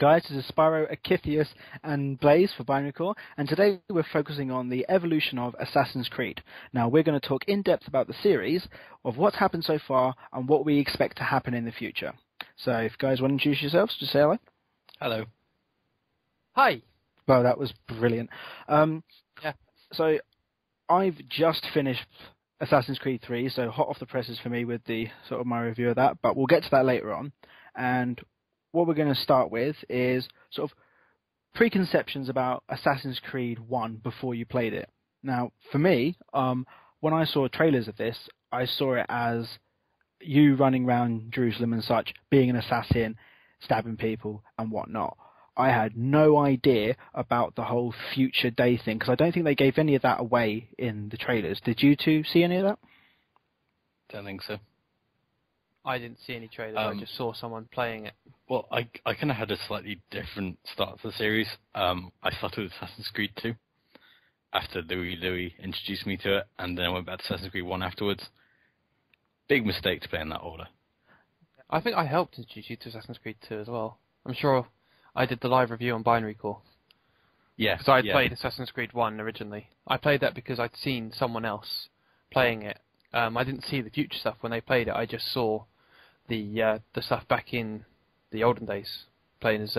Guys, this is Spyro, Akythius, and Blaze for Binarycore, and today we're focusing on the evolution of Assassin's Creed. Now, we're going to talk in depth about the series, of what's happened so far, and what we expect to happen in the future. So, if you guys want to introduce yourselves, just say hello. Hello. Hi. Well, that was brilliant. Yeah. So, I've just finished Assassin's Creed 3, so hot off the presses for me with the sort of my review of that, but we'll get to that later on. And what we're going to start with is sort of preconceptions about Assassin's Creed 1 before you played it. Now, for me, when I saw trailers of this, I saw it as you running around Jerusalem and such, being an assassin, stabbing people and whatnot. I had no idea about the whole future day thing, because I don't think they gave any of that away in the trailers. Did you two see any of that? Don't think so. I didn't see any trailers, I just saw someone playing it. Well, I kind of had a slightly different start to the series. I started with Assassin's Creed 2 after Louis introduced me to it, and then I went back to Assassin's Creed 1 afterwards. Big mistake to play in that order. I think I helped introduce you to Assassin's Creed 2 as well. I'm sure I did the live review on Binarycore. Yeah. Because I'd played Assassin's Creed 1 originally. I played that because I'd seen someone else playing it. I didn't see the future stuff when they played it. I just saw the stuff back in the olden days, playing as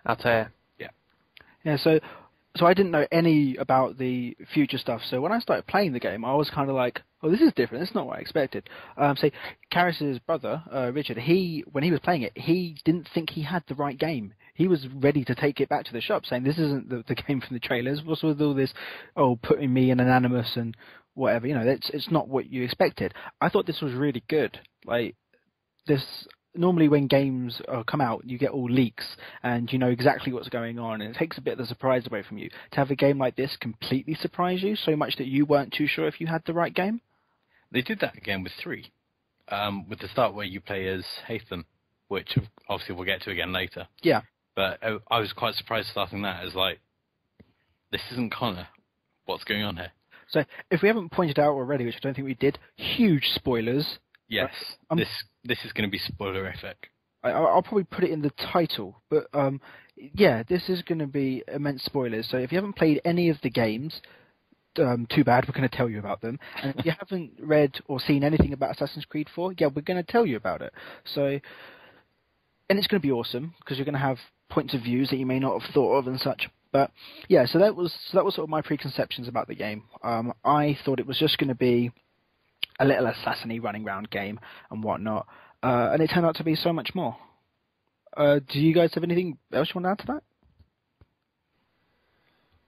Altair. Yeah. Yeah. So I didn't know any about the future stuff. So when I started playing the game, I was kind of like, "Oh, this is different. This is not what I expected." So Karis's brother, Richard, when he was playing it, he didn't think he had the right game. He was ready to take it back to the shop, saying, "This isn't the game from the trailers. What's with all this? Oh, putting me in Anonymous and whatever. You know, it's not what you expected." I thought this was really good. Like this. Normally when games come out, you get all leaks and you know exactly what's going on, and it takes a bit of the surprise away from you. To have a game like this completely surprise you so much that you weren't too sure if you had the right game. They did that again with 3, with the start where you play as Hatham, which obviously we'll get to again later. Yeah. But I was quite surprised starting that as like, this isn't Connor. What's going on here? So if we haven't pointed out already, which I don't think we did, huge spoilers. Yes, this is going to be spoilerific. I'll probably put it in the title, but yeah, this is going to be immense spoilers. So if you haven't played any of the games, too bad, we're going to tell you about them. And if you haven't read or seen anything about Assassin's Creed 4, yeah, we're going to tell you about it. So, and it's going to be awesome because you're going to have points of views that you may not have thought of and such. But yeah, so that was sort of my preconceptions about the game. I thought it was just going to be a little assassin-y running around game and whatnot, and it turned out to be so much more. Do you guys have anything else you want to add to that?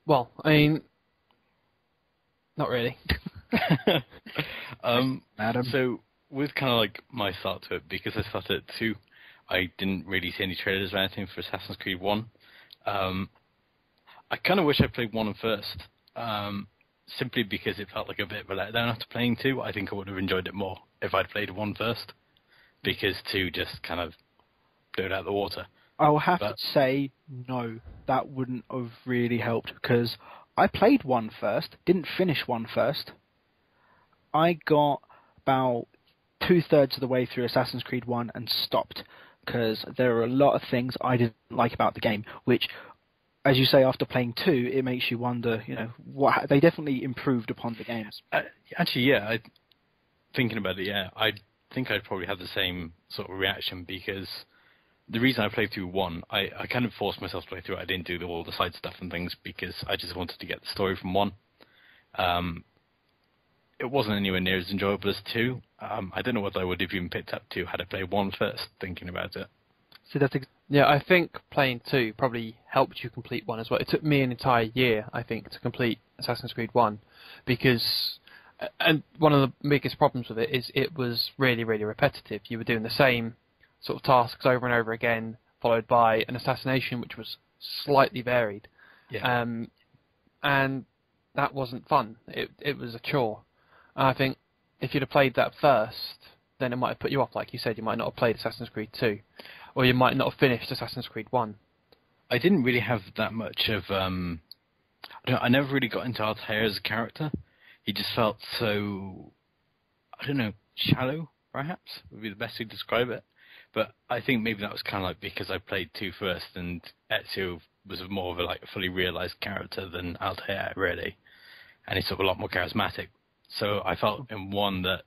Well, I mean, not really. Adam? So with kind of like my start to it, because I started at 2, I didn't really see any trailers or anything for Assassin's Creed 1. I kind of wish I played 1 first. Simply because it felt like a bit of a letdown after playing 2. I think I would have enjoyed it more if I'd played 1 first, because 2 just kind of blew it out of the water. I'll have to say no, that wouldn't have really helped, because I played 1 first, didn't finish 1 first. I got about 2/3 of the way through Assassin's Creed 1 and stopped, because there are a lot of things I didn't like about the game, which, as you say, after playing 2, it makes you wonder, you know, what they definitely improved upon the games. Actually, yeah, thinking about it, yeah, I think I'd probably have the same sort of reaction, because the reason I played through 1, I kind of forced myself to play through it. I didn't do all the side stuff and things because I just wanted to get the story from 1. It wasn't anywhere near as enjoyable as 2. I don't know whether I would have even picked up 2 had I played 1 first, thinking about it. So that's yeah, I think playing 2 probably helped you complete 1 as well. It took me an entire year, I think, to complete Assassin's Creed 1, because, and one of the biggest problems with it is it was really, really repetitive. You were doing the same sort of tasks over and over again, followed by an assassination which was slightly varied. Yeah. And that wasn't fun. It was a chore. And I think if you'd have played that first, then it might have put you off. Like you said, you might not have played Assassin's Creed 2. Or you might not have finished Assassin's Creed 1. I didn't really have that much of... I never really got into Altair as a character. He just felt so... I don't know, shallow, perhaps, would be the best way to describe it. But I think maybe that was kind of like because I played 2 first, and Ezio was more of a like fully realised character than Altair, really. And he's sort of a lot more charismatic. So I felt in 1 that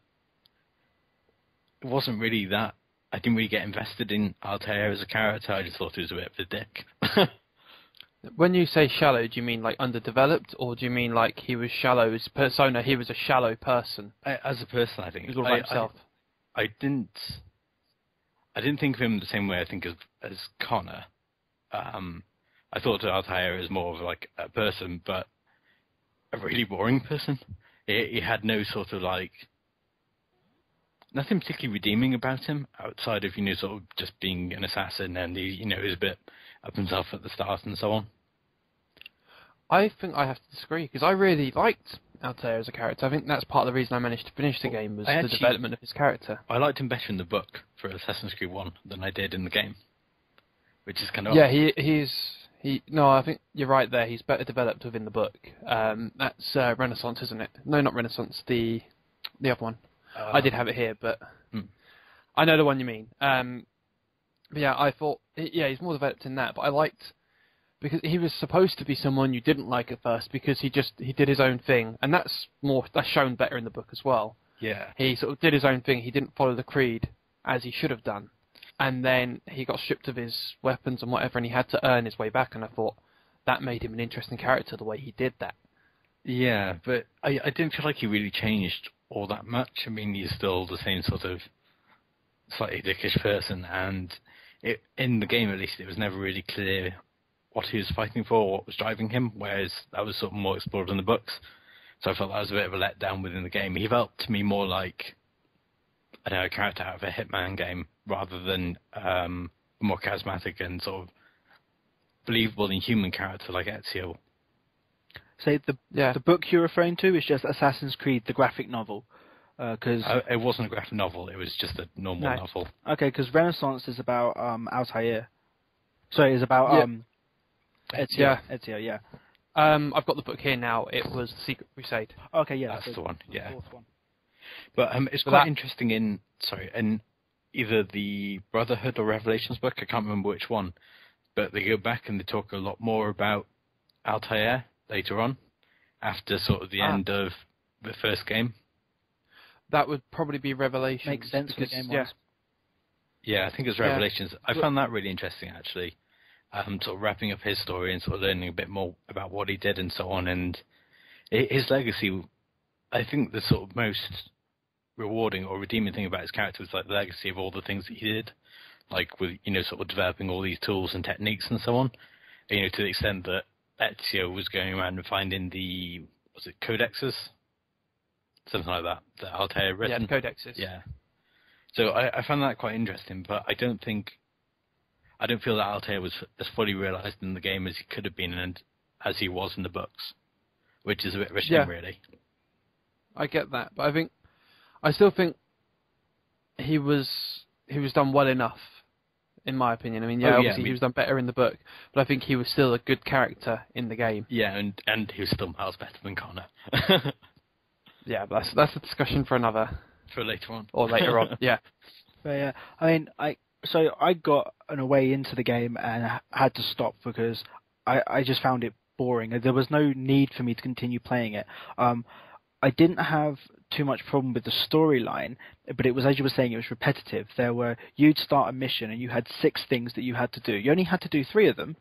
it wasn't really that. I didn't really get invested in Altair as a character. I just thought he was a bit of a dick. When you say shallow, do you mean like underdeveloped, or do you mean like he was shallow as persona? He was a shallow person. As a person, I think He was all about himself. I didn't think of him the same way I think as Connor. I thought of Altair as more of like a person, but a really boring person. He had no sort of like nothing particularly redeeming about him outside of sort of just being an assassin, and he was a bit up himself at the start and so on. I think I have to disagree, because I really liked Altair as a character. I think that's part of the reason I managed to finish the game was the development of his character. I liked him better in the book for Assassin's Creed 1 than I did in the game, which is kind of yeah. No, I think you're right there. He's better developed within the book. That's Renaissance, isn't it? No, not Renaissance. The other one. I did have it here, but I know the one you mean. But yeah, I thought he's more developed in that. But I liked because he was supposed to be someone you didn't like at first because he did his own thing, and that's shown better in the book as well. Yeah, he sort of did his own thing. He didn't follow the creed as he should have done, and then he got stripped of his weapons and whatever, and he had to earn his way back. And I thought that made him an interesting character the way he did that. Yeah, but I didn't feel like he really changed all that much. I mean, he's still the same sort of slightly dickish person, and in the game at least it was never really clear what he was fighting for, what was driving him, whereas that was sort of more explored in the books. So I felt that was a bit of a letdown within the game. He felt to me more like a character out of a Hitman game rather than more charismatic and sort of believable and human character like Ezio. So the book you're referring to is just Assassin's Creed, the graphic novel. Cause it wasn't a graphic novel, it was just a normal novel. Okay, because Renaissance is about Altair. Sorry, it's about Ezio. Ezio, yeah. I've got the book here now. It was Secret Crusade. Okay, yeah. That's the one, yeah. The fourth one. But it's quite interesting in either the Brotherhood or Revelations book, I can't remember which one, but they go back and they talk a lot more about Altair later on, after sort of the end of the first game. That would probably be Revelations. Makes sense because the game was. Yeah, I think it's Revelations. I found that really interesting, actually. Sort of wrapping up his story and sort of learning a bit more about what he did and so on. And his legacy, I think the sort of most rewarding or redeeming thing about his character was like the legacy of all the things that he did, like with sort of developing all these tools and techniques and so on. To the extent that Ezio was going around and finding the codexes, something like that Altair had written. Yeah, the codexes. Yeah. So I found that quite interesting, but I don't feel that Altair was as fully realised in the game as he could have been and as he was in the books, which is a bit of a shame, really. I get that, but I still think he was done well enough, in my opinion. I mean, obviously he was done better in the book, but I think he was still a good character in the game. Yeah, and he was still miles better than Connor. Yeah, but that's a discussion for later on. Or later on, yeah. But yeah, I mean, I got a way into the game and had to stop because I just found it boring. There was no need for me to continue playing it. I didn't have too much problem with the storyline, but it was, as you were saying, it was repetitive. You'd start a mission and you had 6 things that you had to do. You only had to do 3 of them,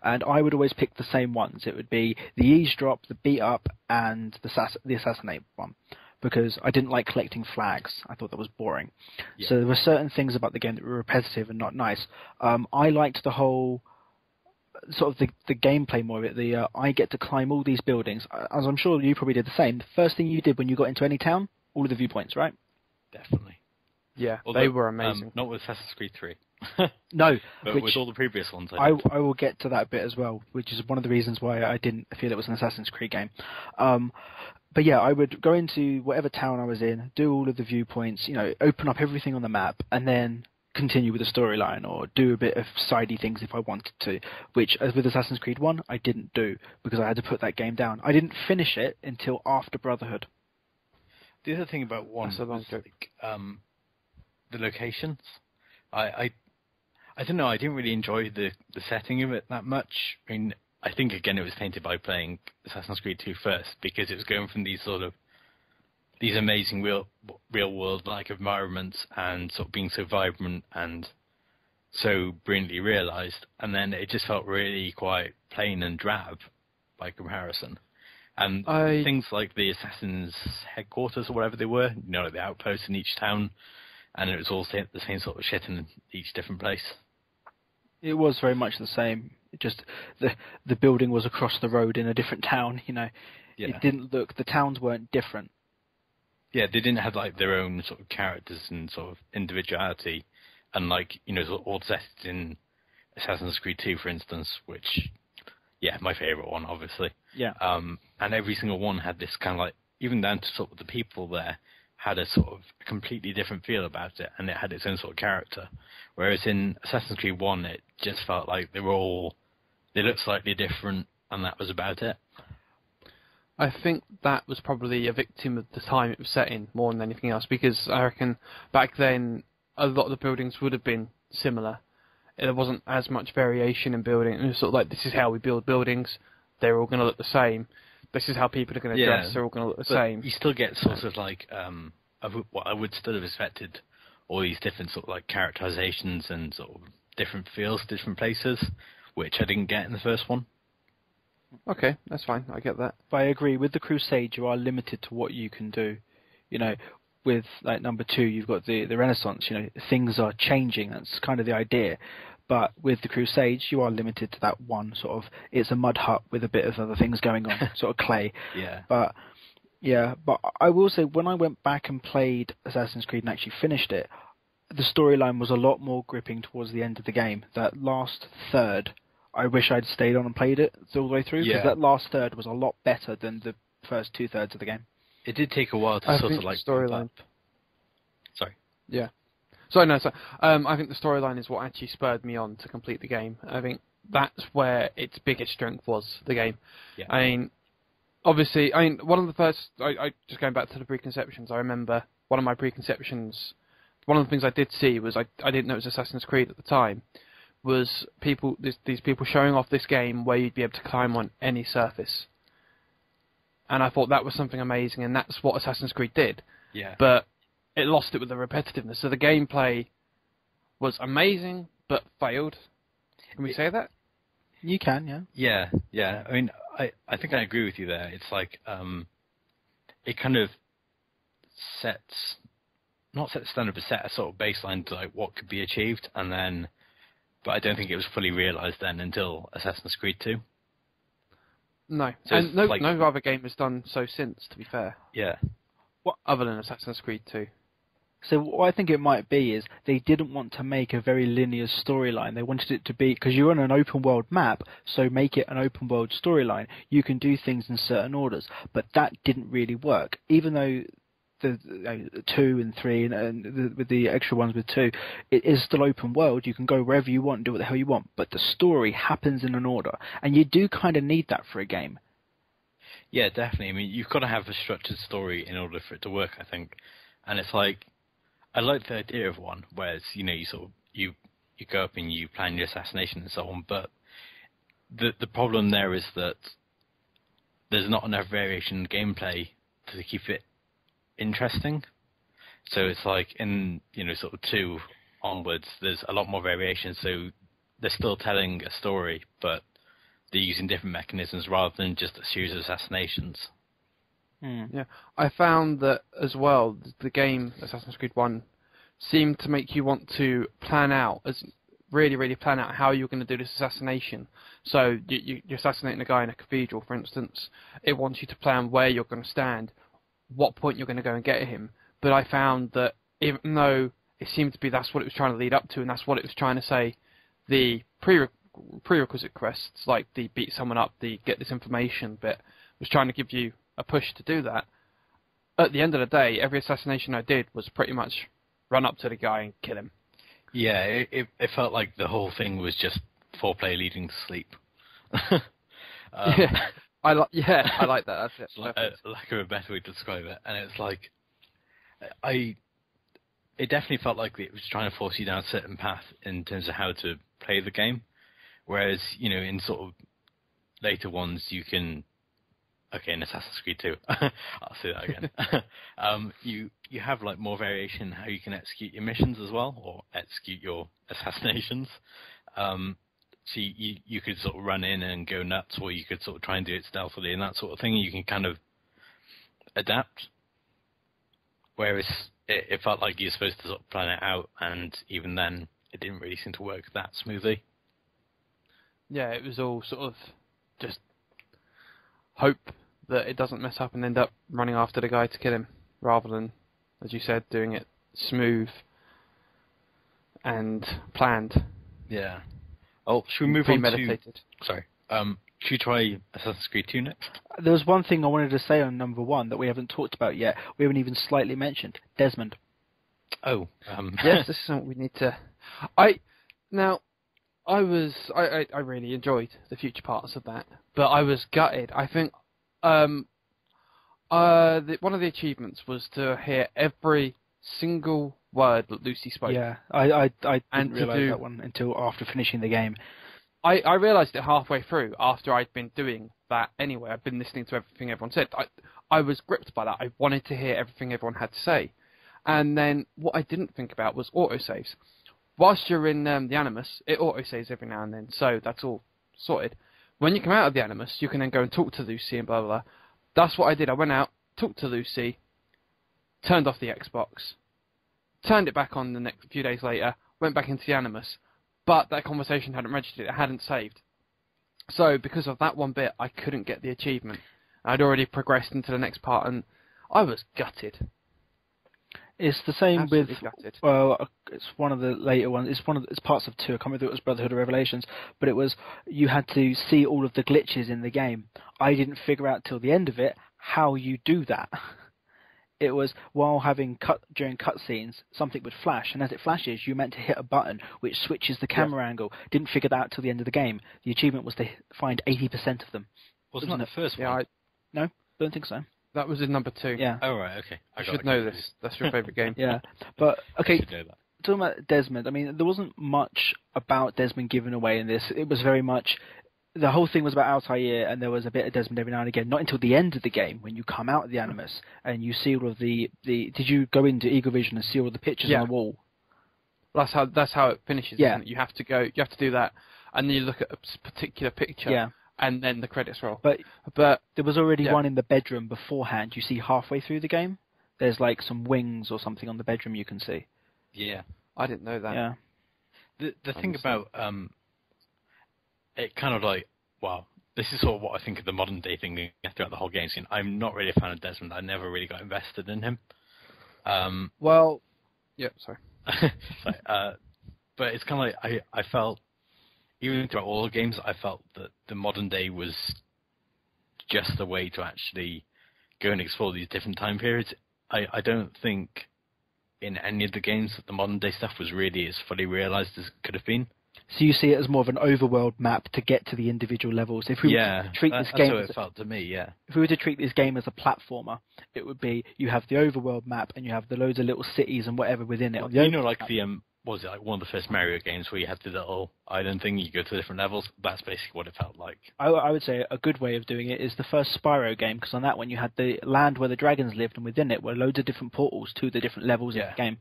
and I would always pick the same ones. It would be the eavesdrop, the beat up, and the assassinate one, because I didn't like collecting flags. I thought that was boring. Yeah. So there were certain things about the game that were repetitive and not nice. I liked the whole sort of the gameplay more of it. I get to climb all these buildings, as I'm sure you probably did the same. The first thing you did when you got into any town, all of the viewpoints, right? Definitely. Yeah, they were amazing. Not with Assassin's Creed 3. No, but with all the previous ones. I will get to that bit as well, which is one of the reasons why I didn't feel it was an Assassin's Creed game. But yeah, I would go into whatever town I was in, do all of the viewpoints, open up everything on the map, and then continue with the storyline or do a bit of sidey things if I wanted to, which, as with Assassin's Creed 1, I didn't do because I had to put that game down. I didn't finish it until after Brotherhood. The other thing about 1 was the locations. I don't know. I didn't really enjoy the setting of it that much. I mean, I think again it was tainted by playing Assassin's Creed 2 first, because it was going from these amazing real world like environments and sort of being so vibrant and so brilliantly realised, and then it just felt really quite plain and drab by comparison. And things like the assassins' headquarters or whatever they were, like the outposts in each town, and it was all the same sort of shit in each different place. It was very much the same. Just the building was across the road in a different town. Yeah. It didn't look. The towns weren't different. Yeah, they didn't have like their own sort of characters and sort of individuality, and like all set in Assassin's Creed 2, for instance, which, yeah, my favourite one, obviously. Yeah. And every single one had this kind of like, even down to sort of the people there, had a sort of completely different feel about it, and it had its own sort of character. Whereas in Assassin's Creed 1, it just felt like they looked slightly different, and that was about it. I think that was probably a victim of the time it was set in more than anything else, because I reckon back then a lot of the buildings would have been similar. There wasn't as much variation in building. It was sort of like, this is how we build buildings. They're all going to look the same. This is how people are going to dress. They're all going to look the same. You still get sort of like what I would still have expected, all these different sort of like characterizations and sort of different feels, different places, which I didn't get in the first one. Okay, that's fine. I get that. But I agree. With the Crusade, you are limited to what you can do. With like number 2, you've got the Renaissance. Things are changing. That's kind of the idea. But with the Crusades, you are limited to that one sort of. It's a mud hut with a bit of other things going on, sort of clay. Yeah. But I will say, when I went back and played Assassin's Creed and actually finished it, the storyline was a lot more gripping towards the end of the game. That last third, I wish I'd stayed on and played it all the way through, because that last third was a lot better than the first 2/3 of the game. It did take a while to sort of like storyline. Sorry. Yeah. I think the storyline is what actually spurred me on to complete the game. I think that's where its biggest strength was, the game. Yeah. I mean, obviously, one of the first, I just going back to the preconceptions, I remember one of my preconceptions, one of the things I did see was, I didn't know it was Assassin's Creed at the time, was these people showing off this game where you'd be able to climb on any surface. And I thought that was something amazing, and that's what Assassin's Creed did. Yeah. But it lost it with the repetitiveness. So the gameplay was amazing, but failed. Can we say that? You can, yeah. Yeah. I mean, I think I agree with you there. It's like, it kind of not set the standard, but set a sort of baseline to like what could be achieved, but I don't think it was fully realised then until Assassin's Creed 2. No, so and no other game has done so since, to be fair. Yeah. What other than Assassin's Creed 2? So what I think it might be is they didn't want to make a very linear storyline. They wanted it to be, because you're on an open world map, so make it an open world storyline. You can do things in certain orders, but that didn't really work. Even though the 2 and 3 and with the extra ones with 2, it is still open world. You can go wherever you want and do what the hell you want, but the story happens in an order, and you do kind of need that for a game. Yeah, definitely. I mean, you've got to have a structured story in order for it to work, I think. And it's like, I like the idea of one, whereas you go up and you plan your assassination and so on, but the problem there is that there's not enough variation in gameplay to keep it interesting. So it's like in sort of 2 onwards, there's a lot more variation. So they're still telling a story, but they're using different mechanisms rather than just a series of assassinations. Yeah, I found that as well. The game Assassin's Creed 1 seemed to make you want to plan out, really plan out how you're going to do this assassination. So you're assassinating a guy in a cathedral, for instance. It wants you to plan where you're going to stand, what point you're going to go and get him. But I found that even though it seemed to be that's what it was trying to lead up to, and that's what it was trying to say, the prerequisite quests, like the beat someone up, the get this information bit, was trying to give you a push to do that. At the end of the day, every assassination I did was pretty much run up to the guy and kill him. Yeah, it felt like the whole thing was just foreplay leading to sleep. I like that. That's it. Lack of a better way to describe it. And it's like, it it definitely felt like it was trying to force you down a certain path in terms of how to play the game. Whereas, in sort of later ones, you can... Okay, in Assassin's Creed 2, I'll say that again. You have like more variation in how you can execute your missions as well, or execute your assassinations. So you could sort of run in and go nuts, or you could sort of try and do it stealthily and that sort of thing. You can kind of adapt. Whereas it felt like you were supposed to sort of plan it out, and even then, it didn't really seem to work that smoothly. Yeah, it was all sort of just hope that it doesn't mess up and end up running after the guy to kill him, rather than, as you said, doing it smooth and planned. Yeah. Oh, should we move on premeditated. to... Sorry. Should we try Assassin's Creed 2 next? There was one thing I wanted to say on number 1 that we haven't talked about yet. We haven't even slightly mentioned. Desmond. Oh. Yes, this is something we need to... I really enjoyed the future parts of that, but I was gutted. I think one of the achievements was to hear every single word that Lucy spoke. Yeah, I didn't realise that one until after finishing the game. I realised it halfway through after I'd been doing that anyway. I'd been listening to everything everyone said. I was gripped by that. I wanted to hear everything everyone had to say. And then what I didn't think about was autosaves. Whilst you're in the Animus, it autosaves every now and then, so that's all sorted. When you come out of the Animus, you can then go and talk to Lucy and blah, blah, blah. That's what I did. I went out, talked to Lucy, turned off the Xbox, turned it back on the next few days later, went back into the Animus, but that conversation hadn't registered, it hadn't saved. So because of that one bit, I couldn't get the achievement. I'd already progressed into the next part, and I was gutted. It's the same Absolutely with, gutted. well, it's one of the later ones. It's parts of 2. I can't remember if it was Brotherhood or Revelations, but it was you had to see all of the glitches in the game. I didn't figure out till the end of it how you do that. It was while during cutscenes, something would flash, and as it flashes, you meant to hit a button which switches the camera angle. Didn't figure that out till the end of the game. The achievement was to find 80% of them. Wasn't that the first one? No, don't think so. That was in number 2. Yeah. Oh, right, okay. I should know this. That's your favourite game. Yeah. But, okay, I should know that. Talking about Desmond, I mean, there wasn't much about Desmond given away in this. It was very much... The whole thing was about Altair, and there was a bit of Desmond every now and again. Not until the end of the game, when you come out of the Animus, and you see all of the... Did you go into Eagle Vision and see all the pictures on the wall? That's how it finishes, isn't it? You have to do that, and then you look at a particular picture, and then the credits roll. But there was already one in the bedroom beforehand. You see halfway through the game, there's like some wings or something on the bedroom you can see. Yeah. I didn't know that. Yeah. The thing about it kind of like, wow, this is sort of what I think of the modern day thing throughout the whole game scene. I'm not really a fan of Desmond. I never really got invested in him. Sorry. But it's kind of like I felt, even throughout all the games, I felt that the modern day was just a way to actually go and explore these different time periods. I don't think in any of the games that the modern day stuff was really as fully realised as it could have been. So you see it as more of an overworld map to get to the individual levels. If we were to treat this game, that's how it felt to me. Yeah. If we were to treat this game as a platformer, it would be you have the overworld map and you have the loads of little cities and whatever within it. Like the was it like one of the first Mario games where you had the little island thing, you go to different levels? That's basically what it felt like. I would say a good way of doing it is the first Spyro game, because on that one you had the land where the dragons lived, and within it were loads of different portals to the different levels of the game.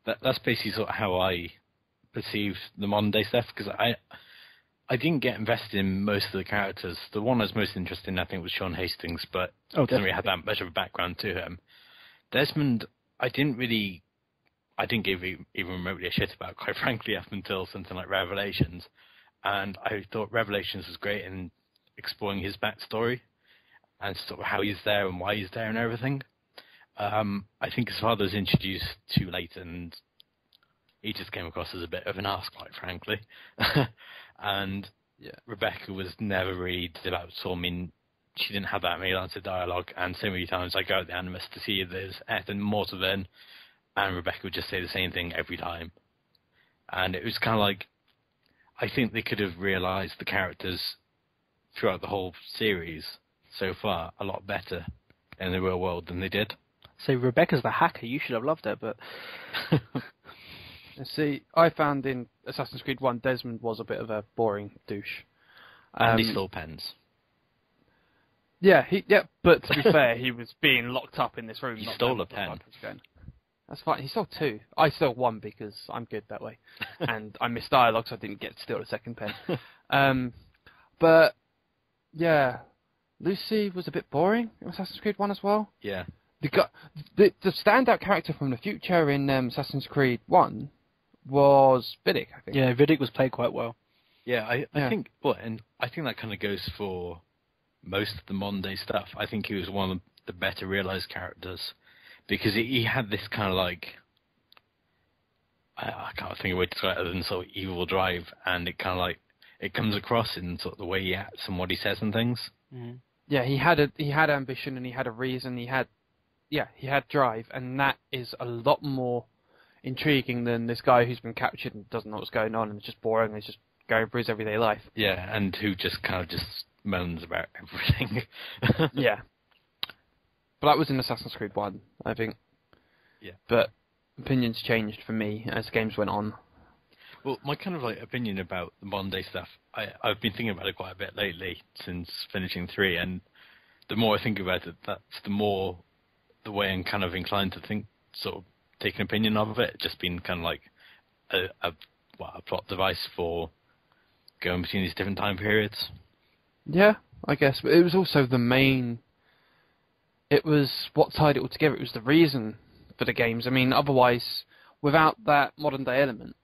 That's basically sort of how I perceived the modern day stuff, because I didn't get invested in most of the characters. The one I was most interested in, I think, was Sean Hastings, but didn't really have that much of a background to him. Desmond, I didn't give even remotely a shit about, quite frankly, up until something like Revelations. And I thought Revelations was great in exploring his backstory and sort of how he's there and why he's there and everything. I think his father was introduced too late, and he just came across as a bit of an arse, quite frankly. And Rebecca was never really developed. So, I mean, she didn't have that many lines of dialogue, and so many times I go at the Animus to see if there's anything more to learn, and Rebecca would just say the same thing every time. And it was kind of like, I think they could have realised the characters throughout the whole series so far a lot better in the real world than they did. So Rebecca's the hacker. You should have loved her, but See, I found in Assassin's Creed 1, Desmond was a bit of a boring douche. And he stole pens. Yeah, but to be fair, he was being locked up in this room. He not stole knowing a what the pen. fuck was going. That's fine. He stole 2. I stole 1 because I'm good that way. And I missed dialogue, so I didn't get to steal the second pen. But, yeah, Lucy was a bit boring in Assassin's Creed 1 as well. Yeah. The standout character from the future in Assassin's Creed 1 was Vidic, I think. yeah, Vidic was played quite well. Yeah, I think, well, and I think that kind of goes for most of the modern day stuff. I think he was one of the better realized characters because he had this kind of like, I can't think of a way to describe it other than sort of evil drive, and it kind of like, it comes across in sort of the way he acts and what he says and things. Mm-hmm. Yeah, he had ambition and he had a reason. He had drive, and that is a lot more intriguing than this guy who's been captured and doesn't know what's going on and is just boring and is just going through his everyday life. Yeah, and who just kind of just moans about everything. Yeah. But that was in Assassin's Creed 1, I think. Yeah. But opinions changed for me as games went on. Well, my kind of like opinion about the modern day stuff, I've been thinking about it quite a bit lately since finishing 3, and the more I think about it, that's the more the way I'm kind of inclined to think, sort of take an opinion of it, just being kind of like a plot device for going between these different time periods. Yeah, I guess. But it was also it was what tied it all together. It was the reason for the games. I mean, otherwise, without that modern day element,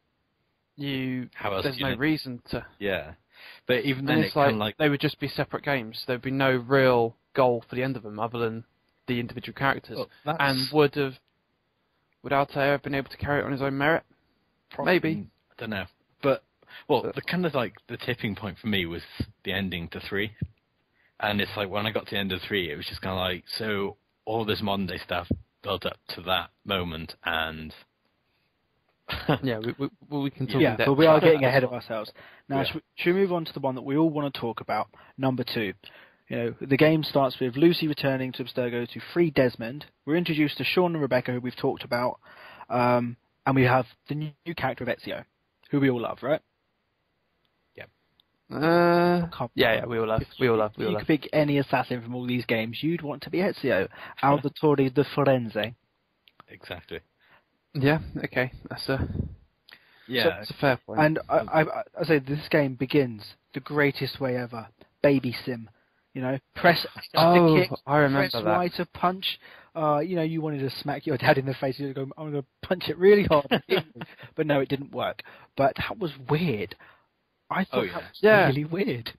there's no reason to. Yeah, but even then, it's like they would just be separate games. There'd be no real goal for the end of them other than the individual characters. Well, and would Altair have been able to carry it on his own merit? Maybe. I don't know. But the kind of like the tipping point for me was the ending to 3. And it's like when I got to the end of 3, it was just kind of like, so all this modern day stuff built up to that moment, and yeah, we can talk. Yeah, but we are getting ahead of ourselves. Now, should we move on to the one that we all want to talk about, number 2? You know, the game starts with Lucy returning to Abstergo to free Desmond. We're introduced to Sean and Rebecca, who we've talked about, and we have the new character of Ezio, who we all love, right? Yeah, we all love. If you could pick any assassin from all these games, you'd want to be Ezio, Auditore de Firenze. Exactly. Yeah. Okay. That's a fair point. And I say this game begins the greatest way ever. Baby sim. You know, press X to kick, I remember press that. Y to punch. You know, you wanted to smack your dad in the face. You go, I'm going to punch it really hard. But no, it didn't work. But that was weird. I thought that was really weird.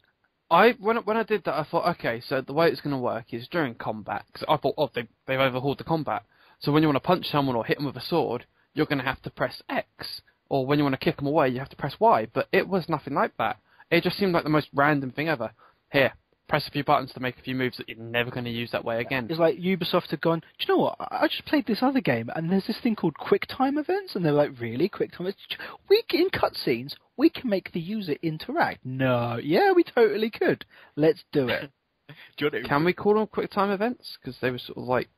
When I did that, I thought, okay, so the way it's going to work is during combat. Because I thought, they've overhauled the combat. So when you want to punch someone or hit them with a sword, you're going to have to press X. Or when you want to kick them away, you have to press Y. But it was nothing like that. It just seemed like the most random thing ever. Here, press a few buttons to make a few moves that you're never going to use that way again. It's like Ubisoft had gone, do you know what? I just played this other game, and there's this thing called quick time events, and they're like, really? Quick time events? In cutscenes, we can make the user interact. No, yeah, we totally could. Let's do it. Can we call them quick time events? Because they were sort of like,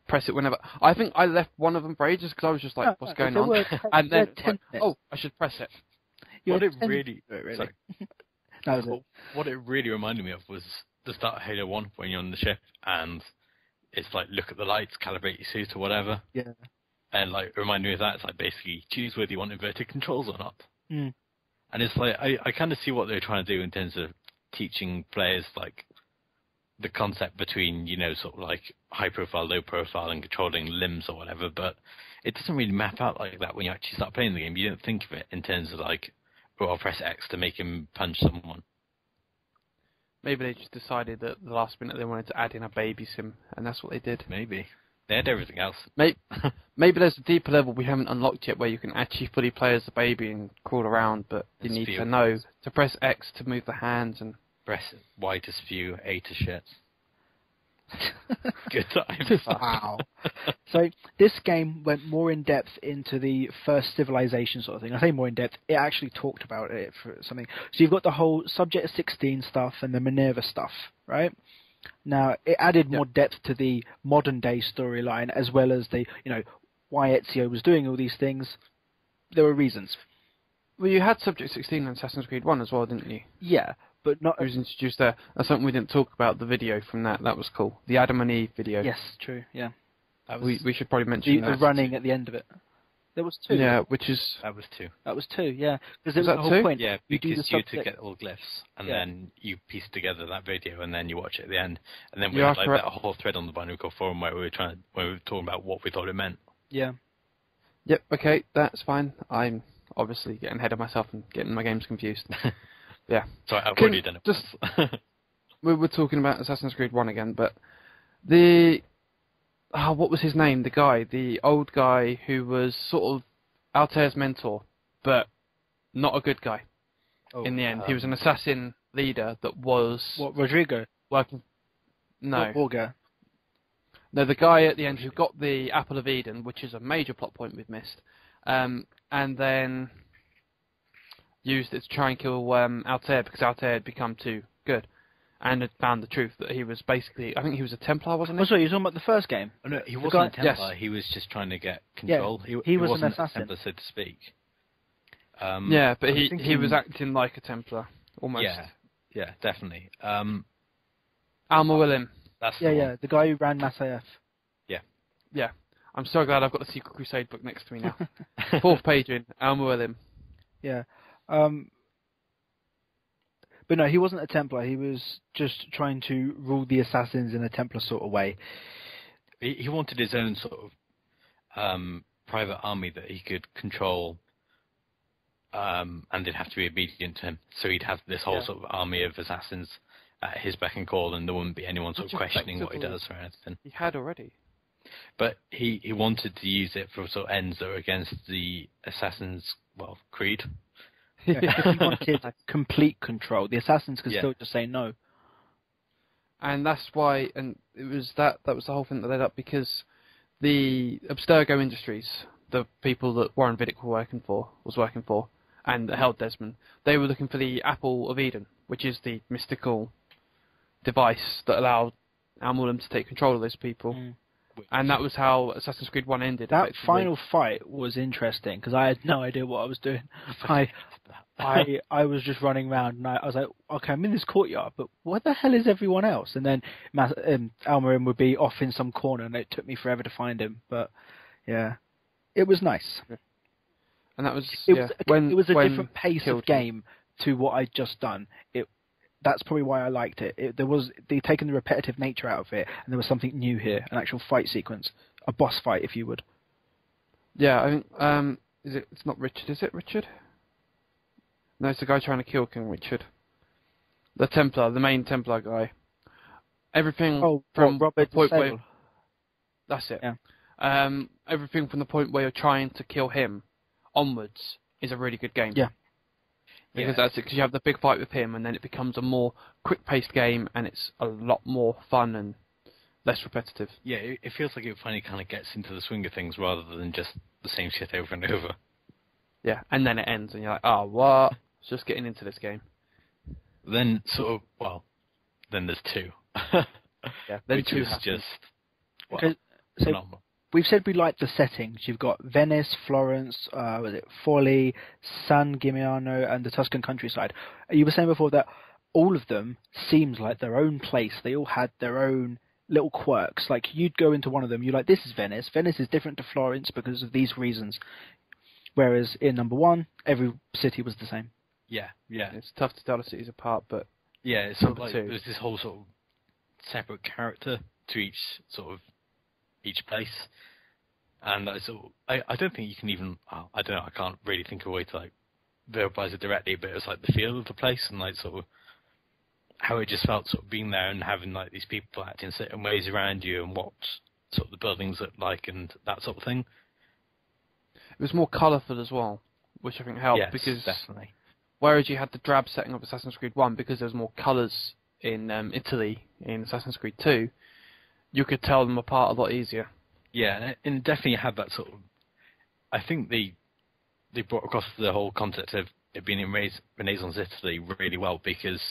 press it whenever. I think I left one of them for ages because I was just like, what's going on? And then, I should press it. What it really reminded me of was the start of Halo 1 when you're on the ship and it's like, look at the lights, calibrate your suit or whatever. Yeah. And like, remind me of that. It's like basically choose whether you want inverted controls or not. Mm. And it's like, I kind of see what they're trying to do in terms of teaching players like the concept between, you know, sort of like high profile, low profile and controlling limbs or whatever, but it doesn't really map out like that when you actually start playing the game. You don't think of it in terms of like, oh, I'll press X to make him punch someone. Maybe they just decided that the last minute they wanted to add in a baby sim, and that's what they did. Maybe. They had everything else. Maybe there's a deeper level we haven't unlocked yet where you can actually fully play as a baby and crawl around, but you need to know to press X to move the hands and press Y to spew, A to shit. Good times. Wow. So this game went more in depth into the first civilization sort of thing. I say more in depth. It actually talked about it for something. So you've got the whole Subject 16 stuff and the Minerva stuff, right? Now, it added more depth to the modern-day storyline, as well as the, why Ezio was doing all these things. There were reasons. Well, you had Subject 16 in Assassin's Creed 1 as well, didn't you? Yeah, but not... It was introduced there. That's something we didn't talk about, the video from that. That was cool. The Adam and Eve video. Yes, true, yeah. We should probably mention the that. running at the end of it. There was 2. Yeah, which is... That was 2. That was 2, yeah. Because Was the that whole 2? point. Yeah, You do because the you to subject- get all glyphs, and then you piece together that video, and then you watch it at the end. And then we You had are correct. that whole thread on the Binarycore forum where we were talking about what we thought it meant. Yeah. Yep, okay, that's fine. I'm obviously getting ahead of myself and getting my games confused. Yeah. So I've already done it once. We were talking about Assassin's Creed 1 again, but what was his name? The old guy who was sort of Altair's mentor, but not a good guy. In the end, he was an assassin leader that was... What, Rodrigo? Working... No. Borga? No, the guy at the end who got the Apple of Eden, which is a major plot point we've missed, and then used it to try and kill Altair because Altair had become too good and had found the truth that he was basically... I think he was a Templar, wasn't he? Oh, sorry, you're talking about the first game? Oh, no, he wasn't a Templar. Yes. He was just trying to get control. Yeah, he was an wasn't assassin. a Templar, so to speak. Yeah, but he was acting like a Templar, almost. Yeah, definitely. Alma William. That's The guy who ran Masaev. Yeah. I'm so glad I've got the Secret Crusade book next to me now. 4th page in, Alma William. Yeah. But no, he wasn't a Templar. He was just trying to rule the assassins in a Templar sort of way. He wanted his own sort of private army that he could control, and they'd have to be obedient to him. So he'd have this whole sort of army of assassins at his beck and call, and there wouldn't be anyone sort of questioning what he does or anything. He had already. But he wanted to use it for sort of ends that were against the Assassin's, creed. If he wanted complete control, the assassins could still just say no. And that's why, and it was that was the whole thing that led up, because the Abstergo Industries, the people that Warren Vidic was working for, and that held Desmond, they were looking for the Apple of Eden, which is the mystical device that allowed Al-Mualim to take control of those people. And that was how Assassin's Creed 1 ended. That final fight was interesting, because I had no idea what I was doing. I was just running around, and I was like, okay, I'm in this courtyard, but what the hell is everyone else? And then Almarim would be off in some corner, and it took me forever to find him. But, yeah, it was nice. And that was... It was a different pace of game to what I'd just done. That's probably why I liked it. They'd taken the repetitive nature out of it, and there was something new here, an actual fight sequence, a boss fight, if you would. Yeah, I think it's not Richard, is it Richard? No, it's the guy trying to kill King Richard. The Templar, the main Templar guy. Everything from Robert the point Sable. where... That's it. Yeah. Everything from the point where you're trying to kill him onwards is a really good game. Yeah. Because that's it, because you have the big fight with him, and then it becomes a more quick-paced game, and it's a lot more fun and less repetitive. Yeah, it feels like it finally kind of gets into the swing of things rather than just the same shit over and over. Yeah, and then it ends, and you're like, oh, what? It's just getting into this game. Then then there's 2. Yeah, then which 2 was happens. just phenomenal. We've said we like the settings. You've got Venice, Florence, Forlì, San Gimignano, and the Tuscan countryside. You were saying before that all of them seems like their own place. They all had their own little quirks. Like, you'd go into one of them, you're like, this is Venice. Venice is different to Florence because of these reasons. Whereas in number 1, every city was the same. Yeah. It's tough to tell the cities apart, but... Yeah, it's sort of number like 2. there's this whole sort of separate character to each place. And I don't think you can even... I don't know, I can't really think of a way to verbalize it directly, but it's like the feel of the place and sort of how it just felt sort of being there and having these people acting certain ways around you and what sort of the buildings look like and that sort of thing. It was more colourful as well, which I think helped, yes, because definitely. Whereas you had the drab setting of Assassin's Creed 1, because there was more colours in Italy in Assassin's Creed 2, you could tell them apart a lot easier. Yeah, and it definitely had that sort of... I think they brought across the whole concept of it being in Renaissance Italy really well, because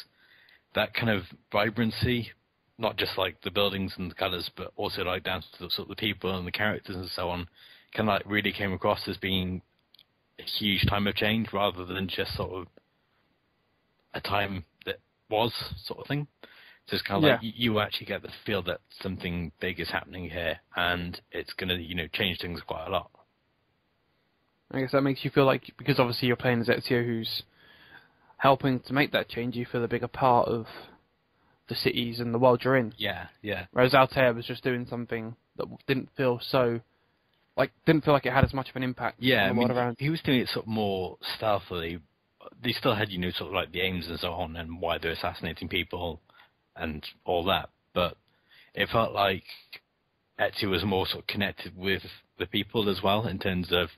that kind of vibrancy not just like the buildings and the colours, but also like down to the sort of the people and the characters and so on, kind of like really came across as being a huge time of change rather than just sort of a time that was sort of thing. So it's kind of like you actually get the feel that something big is happening here, and it's going to change things quite a lot. I guess that makes you feel like, because obviously you're playing as Ezio, who's helping to make that change, you feel a bigger part of the cities and the world you're in. Yeah. Whereas Altair was just doing something that didn't feel like it had as much of an impact on the world around. He was doing it sort of more stealthily. They still had, sort of like the aims and so on, and why they're assassinating people and all that. But it felt like Ezio was more sort of connected with the people as well in terms of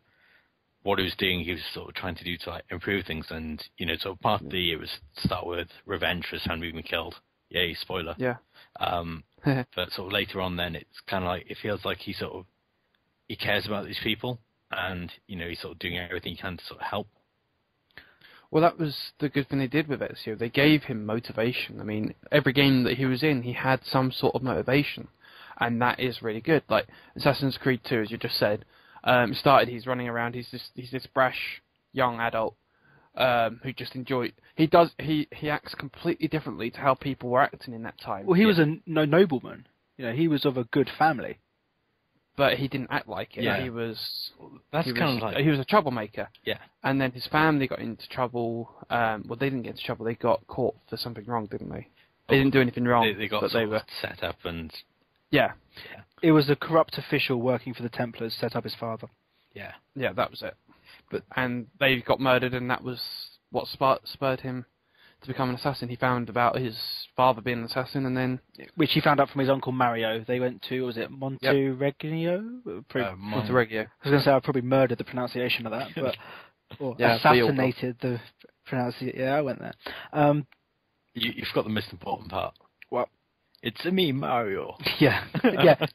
what he was doing. He was sort of trying to do to like improve things, and sort of partly it was to start with revenge for his friend being killed. Yay, spoiler. Yeah. But sort of later on, then it's kind of like it feels like he cares about these people, and he's sort of doing everything he can to sort of help. Well, that was the good thing they did with Ezio. They gave him motivation. I mean, every game that he was in, he had some sort of motivation, and that is really good. Like Assassin's Creed 2, as you just said, he's running around. He's this brash young adult who just enjoyed. He acts completely differently to how people were acting in that time. Well, he was a nobleman. He was of a good family. But he didn't act like it. Yeah. He was a troublemaker. Yeah. And then his family got into trouble. Well, they didn't get into trouble. They got caught for something wrong, didn't they? They didn't do anything wrong. They got set up and... Yeah. It was a corrupt official working for the Templars set up his father. Yeah. Yeah, that was it. And they got murdered, and that was what spurred him to become an assassin. He found about his father being an assassin, and then... Which he found out from his uncle Mario. They went to, was it Monteregio? Monteregio. I was going to say I probably murdered the pronunciation of that, but... Or assassinated the pronunciation. Yeah, I went there. You forgot the most important part. What? It's me, Mario. Yeah,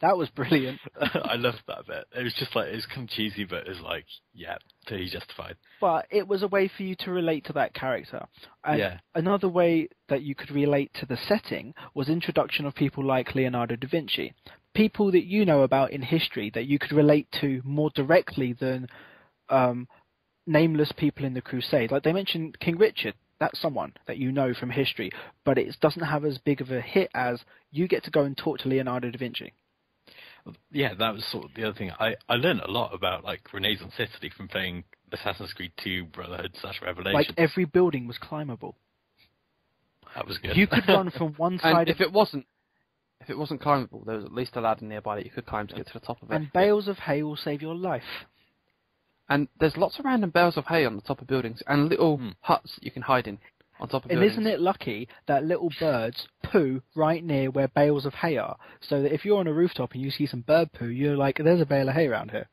that was brilliant. I loved that bit. It was just like, it was kind of cheesy, but it was like, yeah, totally justified. But it was a way for you to relate to that character. And another way that you could relate to the setting was introduction of people like Leonardo da Vinci. People that you know about in history that you could relate to more directly than nameless people in the Crusade. Like they mentioned King Richard. That's someone that you know from history, but it doesn't have as big of a hit as you get to go and talk to Leonardo da Vinci. Yeah, that was sort of the other thing. I learned a lot about like Renaissance Italy from playing Assassin's Creed 2, Brotherhood / Revelation. Like every building was climbable. That was good. You could run from one side. And if it wasn't climbable, there was at least a ladder nearby that you could climb to get to the top of it. And bales of hay will save your life. And there's lots of random bales of hay on the top of buildings and little huts that you can hide in on top of buildings. And isn't it lucky that little birds poo right near where bales of hay are? So that if you're on a rooftop and you see some bird poo, you're like, there's a bale of hay around here.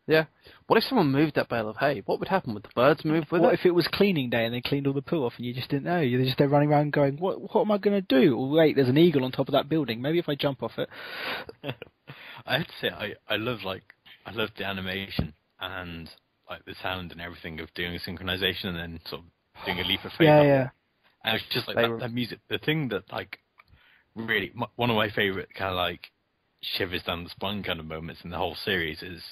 Yeah. What if someone moved that bale of hay? What would happen? Would the birds move with it? What if it was cleaning day and they cleaned all the poo off and you just didn't know? You're just there running around going, what am I going to do? Oh, wait, there's an eagle on top of that building. Maybe if I jump off it. I have to say, I love the animation and like the sound and everything of doing synchronization and then sort of doing a leap of faith. Yeah. And it's just like that music. The thing that like really one of my favorite kind of like shivers down the spine kind of moments in the whole series is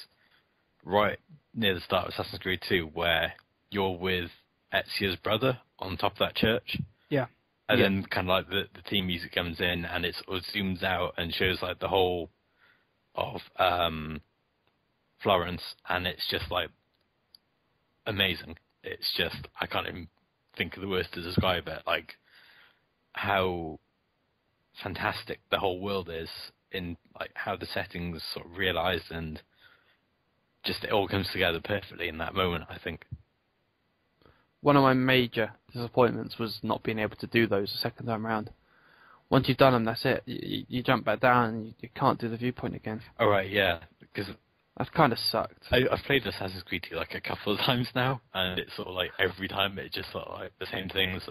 right near the start of Assassin's Creed 2, where you're with Ezio's brother on top of that church. Yeah. And then kind of like the theme music comes in and it sort of zooms out and shows like the whole of Florence, and it's just like amazing. It's just, I can't even think of the words to describe it, like how fantastic the whole world is in like how the settings sort of realized, and just it all comes together perfectly in that moment, I think. One of my major disappointments was not being able to do those the second time around. Once you've done them, that's it. You jump back down and you can't do the viewpoint again. Oh, right, yeah, because that kind of sucked. I've played Assassin's Creed 2 like a couple of times now, and it's sort of like every time it just sort of like the same things.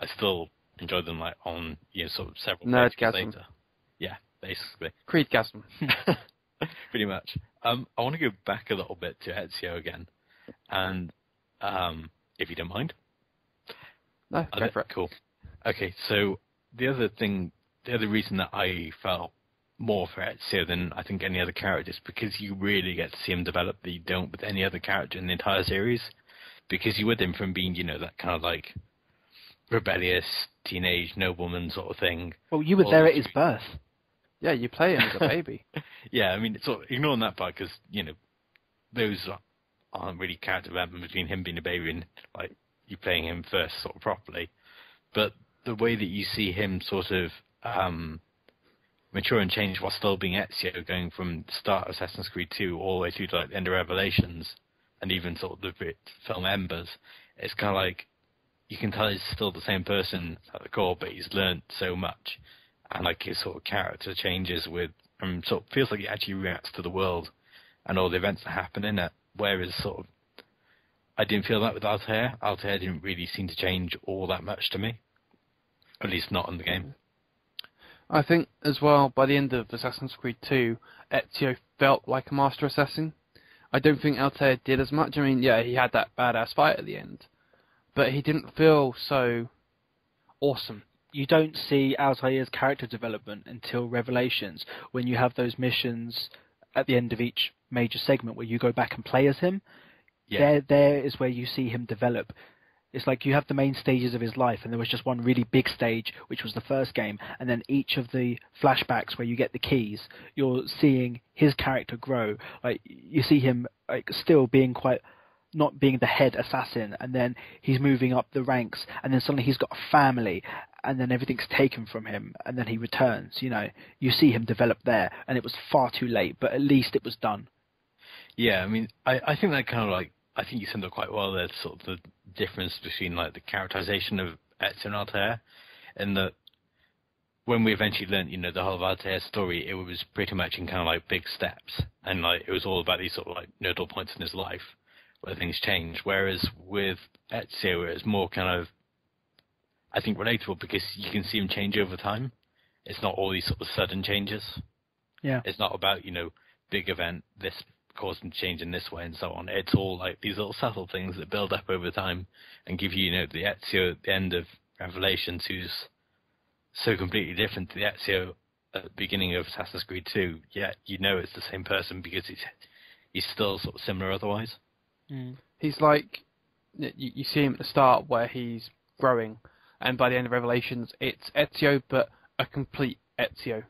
I still enjoy them like on sort of several days later. Yeah, basically. Creedgasm. Pretty much. I want to go back a little bit to Ezio again, and if you don't mind. No, go for it. Cool. Okay, so the other thing the other reason that I felt more for Ezio than I think any other character is because you really get to see him develop that you don't with any other character in the entire series. Because you with him from being, that kind of like rebellious teenage nobleman sort of thing. Well, you were there at his birth. Yeah, you play him as a baby. Yeah, I mean, sort of ignoring that part because, those aren't really character development between him being a baby and like you playing him first sort of properly. But the way that you see him sort of mature and change while still being Ezio, going from the start of Assassin's Creed 2 all the way through to like the end of Revelations and even sort of the film Embers, it's kind of like you can tell he's still the same person at the core, but he's learned so much. And like his sort of character changes with, sort of feels like he actually reacts to the world and all the events that happen in it. Whereas sort of, I didn't feel that with Altair. Altair didn't really seem to change all that much to me. At least not in the game. I think as well, by the end of Assassin's Creed 2, Ezio felt like a master assassin. I don't think Altair did as much. I mean, yeah, he had that badass fight at the end, but he didn't feel so awesome. You don't see Altair's character development until Revelations, when you have those missions at the end of each major segment where you go back and play as him. Yeah. There is where you see him develop. It's like you have the main stages of his life, and there was just one really big stage, which was the first game, and then each of the flashbacks where you get the keys, you're seeing his character grow. Like you see him like still being not being the head assassin, and then he's moving up the ranks, and then suddenly he's got a family, and then everything's taken from him, and then he returns. You see him develop there, and it was far too late, but at least it was done. Yeah, I mean, I think that kind of like, I think you summed up quite well there, sort of the difference between like the characterization of Ezio and Altair, and that when we eventually learned, the whole of Altair's story, it was pretty much in kind of like big steps, and like it was all about these sort of like nodal points in his life where things change. Whereas with Ezio, it's more kind of, I think, relatable because you can see him change over time. It's not all these sort of sudden changes. Yeah. It's not about, big event, this caused him to change in this way and so on. It's all like these little subtle things that build up over time and give you, the Ezio at the end of Revelations who's so completely different to the Ezio at the beginning of Assassin's Creed 2. Yet it's the same person because he's still sort of similar otherwise. Mm. He's like, you see him at the start where he's growing, and by the end of Revelations, it's Ezio, but a complete Ezio.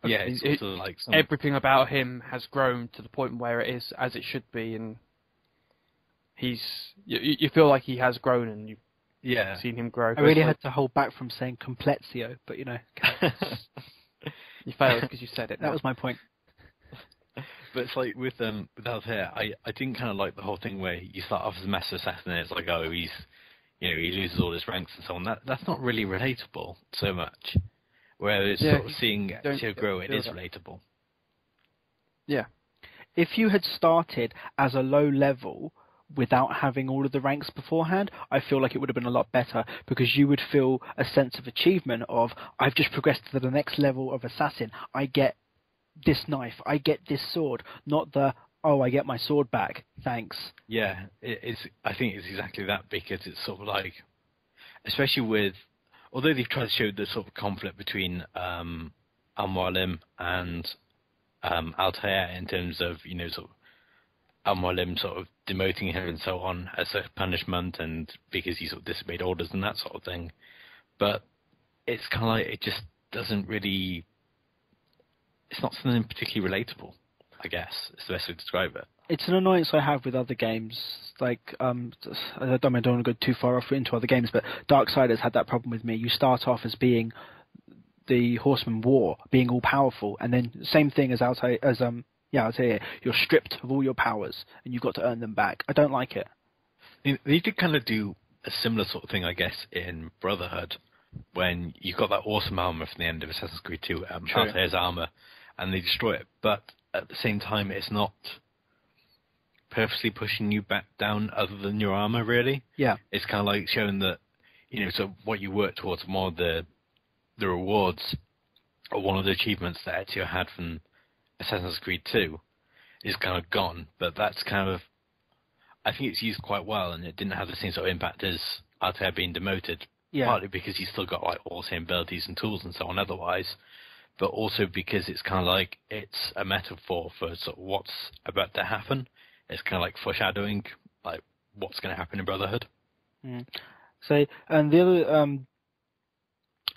Yeah, it's sort of like everything about him has grown to the point where it is as it should be, and you feel like he has grown, and you've seen him grow. I really had to hold back from saying completio, but you failed because you said it. That was my point. But it's like with Altair, I didn't kind of like the whole thing where you start off as a master assassin and it's like, oh, he's, he loses all his ranks and so on. That's not really relatable so much. Whereas sort of seeing Ezio grow, it is relatable. Yeah. If you had started as a low level without having all of the ranks beforehand, I feel like it would have been a lot better because you would feel a sense of achievement of, I've just progressed to the next level of assassin. I get this knife, I get this sword, not the, oh, I get my sword back, thanks. Yeah, I think it's exactly that because it's sort of like, especially with, although they've tried to show the sort of conflict between Al-Mualim and Altair in terms of, sort of Al-Mualim sort of demoting him and so on as a punishment and because he sort of disobeyed orders and that sort of thing. But it's kind of like, it just doesn't really, it's not something particularly relatable, I guess, is the best way to describe it. It's an annoyance I have with other games. Like, I don't want to go too far off into other games, but Darksiders had that problem with me. You start off as being the Horseman War, being all powerful, and then same thing as Altair, you're stripped of all your powers, and you've got to earn them back. I don't like it. They did kind of do a similar sort of thing, I guess, in Brotherhood, when you got that awesome armor from the end of Assassin's Creed 2, Altair's armor, and they destroy it. But at the same time, it's not purposely pushing you back down other than your armor, really. Yeah. It's kind of like showing that, so what you work towards, more of the rewards, or one of the achievements that Ezio had from Assassin's Creed 2 is kind of gone. But that's kind of, I think it's used quite well, and it didn't have the same sort of impact as Altair being demoted, Yeah. Partly because he's still got like all the same abilities and tools and so on otherwise, but also because it's kind of like it's a metaphor for sort of what's about to happen. It's kind of like foreshadowing, like what's going to happen in Brotherhood. Mm. So, and the other,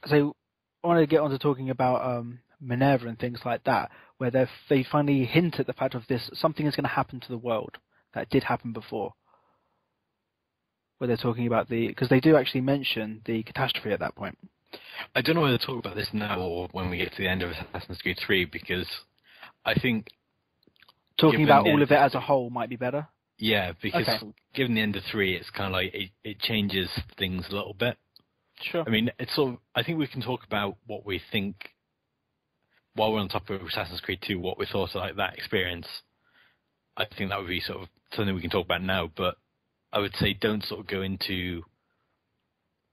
so I wanted to get on to talking about Minerva and things like that, where they finally hint at the fact of this, something is going to happen to the world that did happen before. Where they're talking about because they do actually mention the catastrophe at that point. I don't know whether to talk about this now or when we get to the end of Assassin's Creed 3, because I think talking about all of it as a whole might be better. Yeah, because given the end of 3, it's kind of like it changes things a little bit. Sure. I mean, it's sort of, I think we can talk about what we think while we're on top of Assassin's Creed 2, what we thought of like that experience. I think that would be sort of something we can talk about now, but I would say don't sort of go into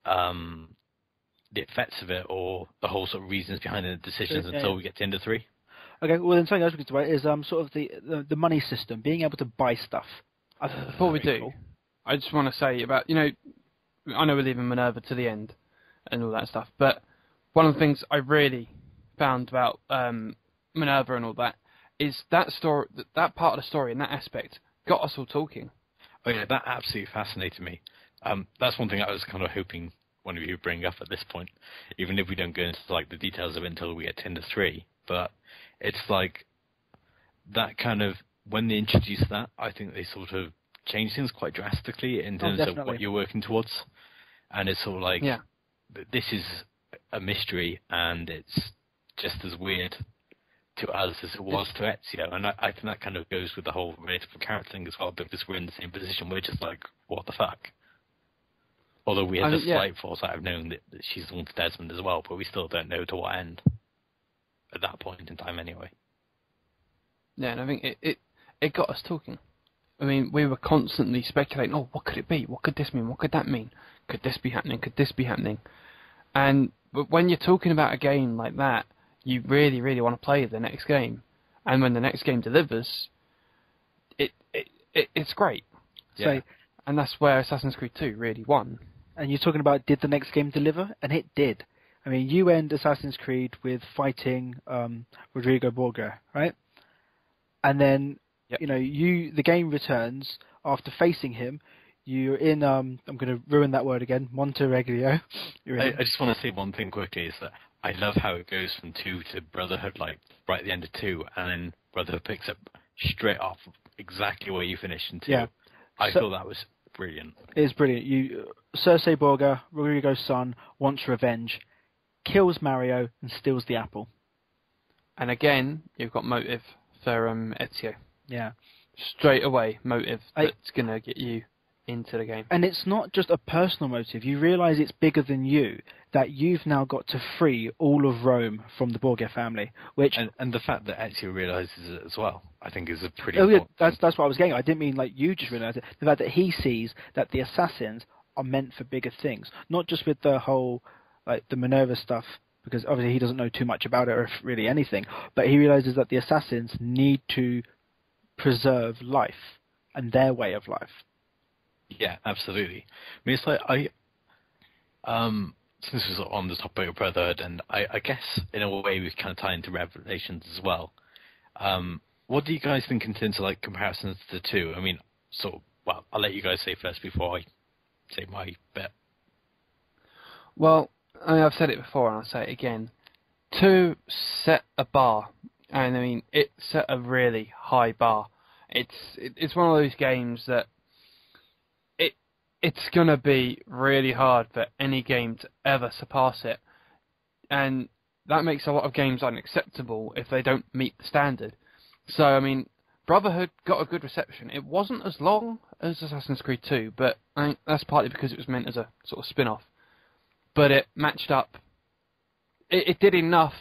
the effects of it or the whole sort of reasons behind the decisions until we get to the end of 3. Okay, well then something else we can talk about is sort of the money system, being able to buy stuff. Before we do, cool. I just want to say about, I know we're leaving Minerva to the end and all that stuff, but one of the things I really found about Minerva and all that is that story, that part of the story and that aspect got us all talking. Oh yeah, that absolutely fascinated me. That's one thing I was kind of hoping one of you would bring up at this point, even if we don't go into like the details of it until we get to end of 3. But it's like that kind of, when they introduce that, I think they sort of change things quite drastically in terms of what you're working towards. And it's sort of like, this is a mystery and it's just as weird to us as it was to Ezio. And I think that kind of goes with the whole relatable character thing as well, because we're in the same position. We're just like, what the fuck? Although we had the slight foresight of knowing that she's the one for Desmond as well, but we still don't know to what end at that point in time anyway. Yeah, and I think it got us talking. I mean, we were constantly speculating, oh, what could it be? What could this mean? What could that mean? Could this be happening? Could this be happening? But when you're talking about a game like that, you really, really want to play the next game. And when the next game delivers, it's great. Yeah. So, and that's where Assassin's Creed 2 really won. And you're talking about, did the next game deliver? And it did. I mean, you end Assassin's Creed with fighting Rodrigo Borgia, right? And then, the game returns after facing him. You're in, I'm going to ruin that word again, Montereglio. I just want to say one thing quickly, is that I love how it goes from 2 to Brotherhood, like right at the end of 2, and then Brotherhood picks up straight off exactly where you finished in 2. Yeah. I thought that was brilliant. It is brilliant. Circe Borgia, Rodrigo's son, wants revenge, kills Mario, and steals the apple. And again, you've got motive for Ezio. Yeah. Straight away, motive that's going to get you into the game. And it's not just a personal motive. You realise it's bigger than you, that you've now got to free all of Rome from the Borgia family. Which and the fact that Ezio realises it as well, I think is a pretty that's what I was getting. I didn't mean like you just realised it. The fact that he sees that the assassins are meant for bigger things. Not just with the whole, like, the Minerva stuff, because obviously he doesn't know too much about it or really anything, but he realises that the assassins need to preserve life and their way of life. Yeah, absolutely. I mean, it's like since we're on the topic of Brotherhood, and I guess in a way we kind of tie into Revelations as well. What do you guys think in terms of like comparisons to the 2? I mean, well, I'll let you guys say first before I say my bit. Well, I mean, I've said it before and I'll say it again. 2 set a bar, and I mean, it set a really high bar. It's one of those games that it's going to be really hard for any game to ever surpass it. And that makes a lot of games unacceptable if they don't meet the standard. So, I mean, Brotherhood got a good reception. It wasn't as long as Assassin's Creed 2, but I think that's partly because it was meant as a sort of spin-off. But it matched up. It did enough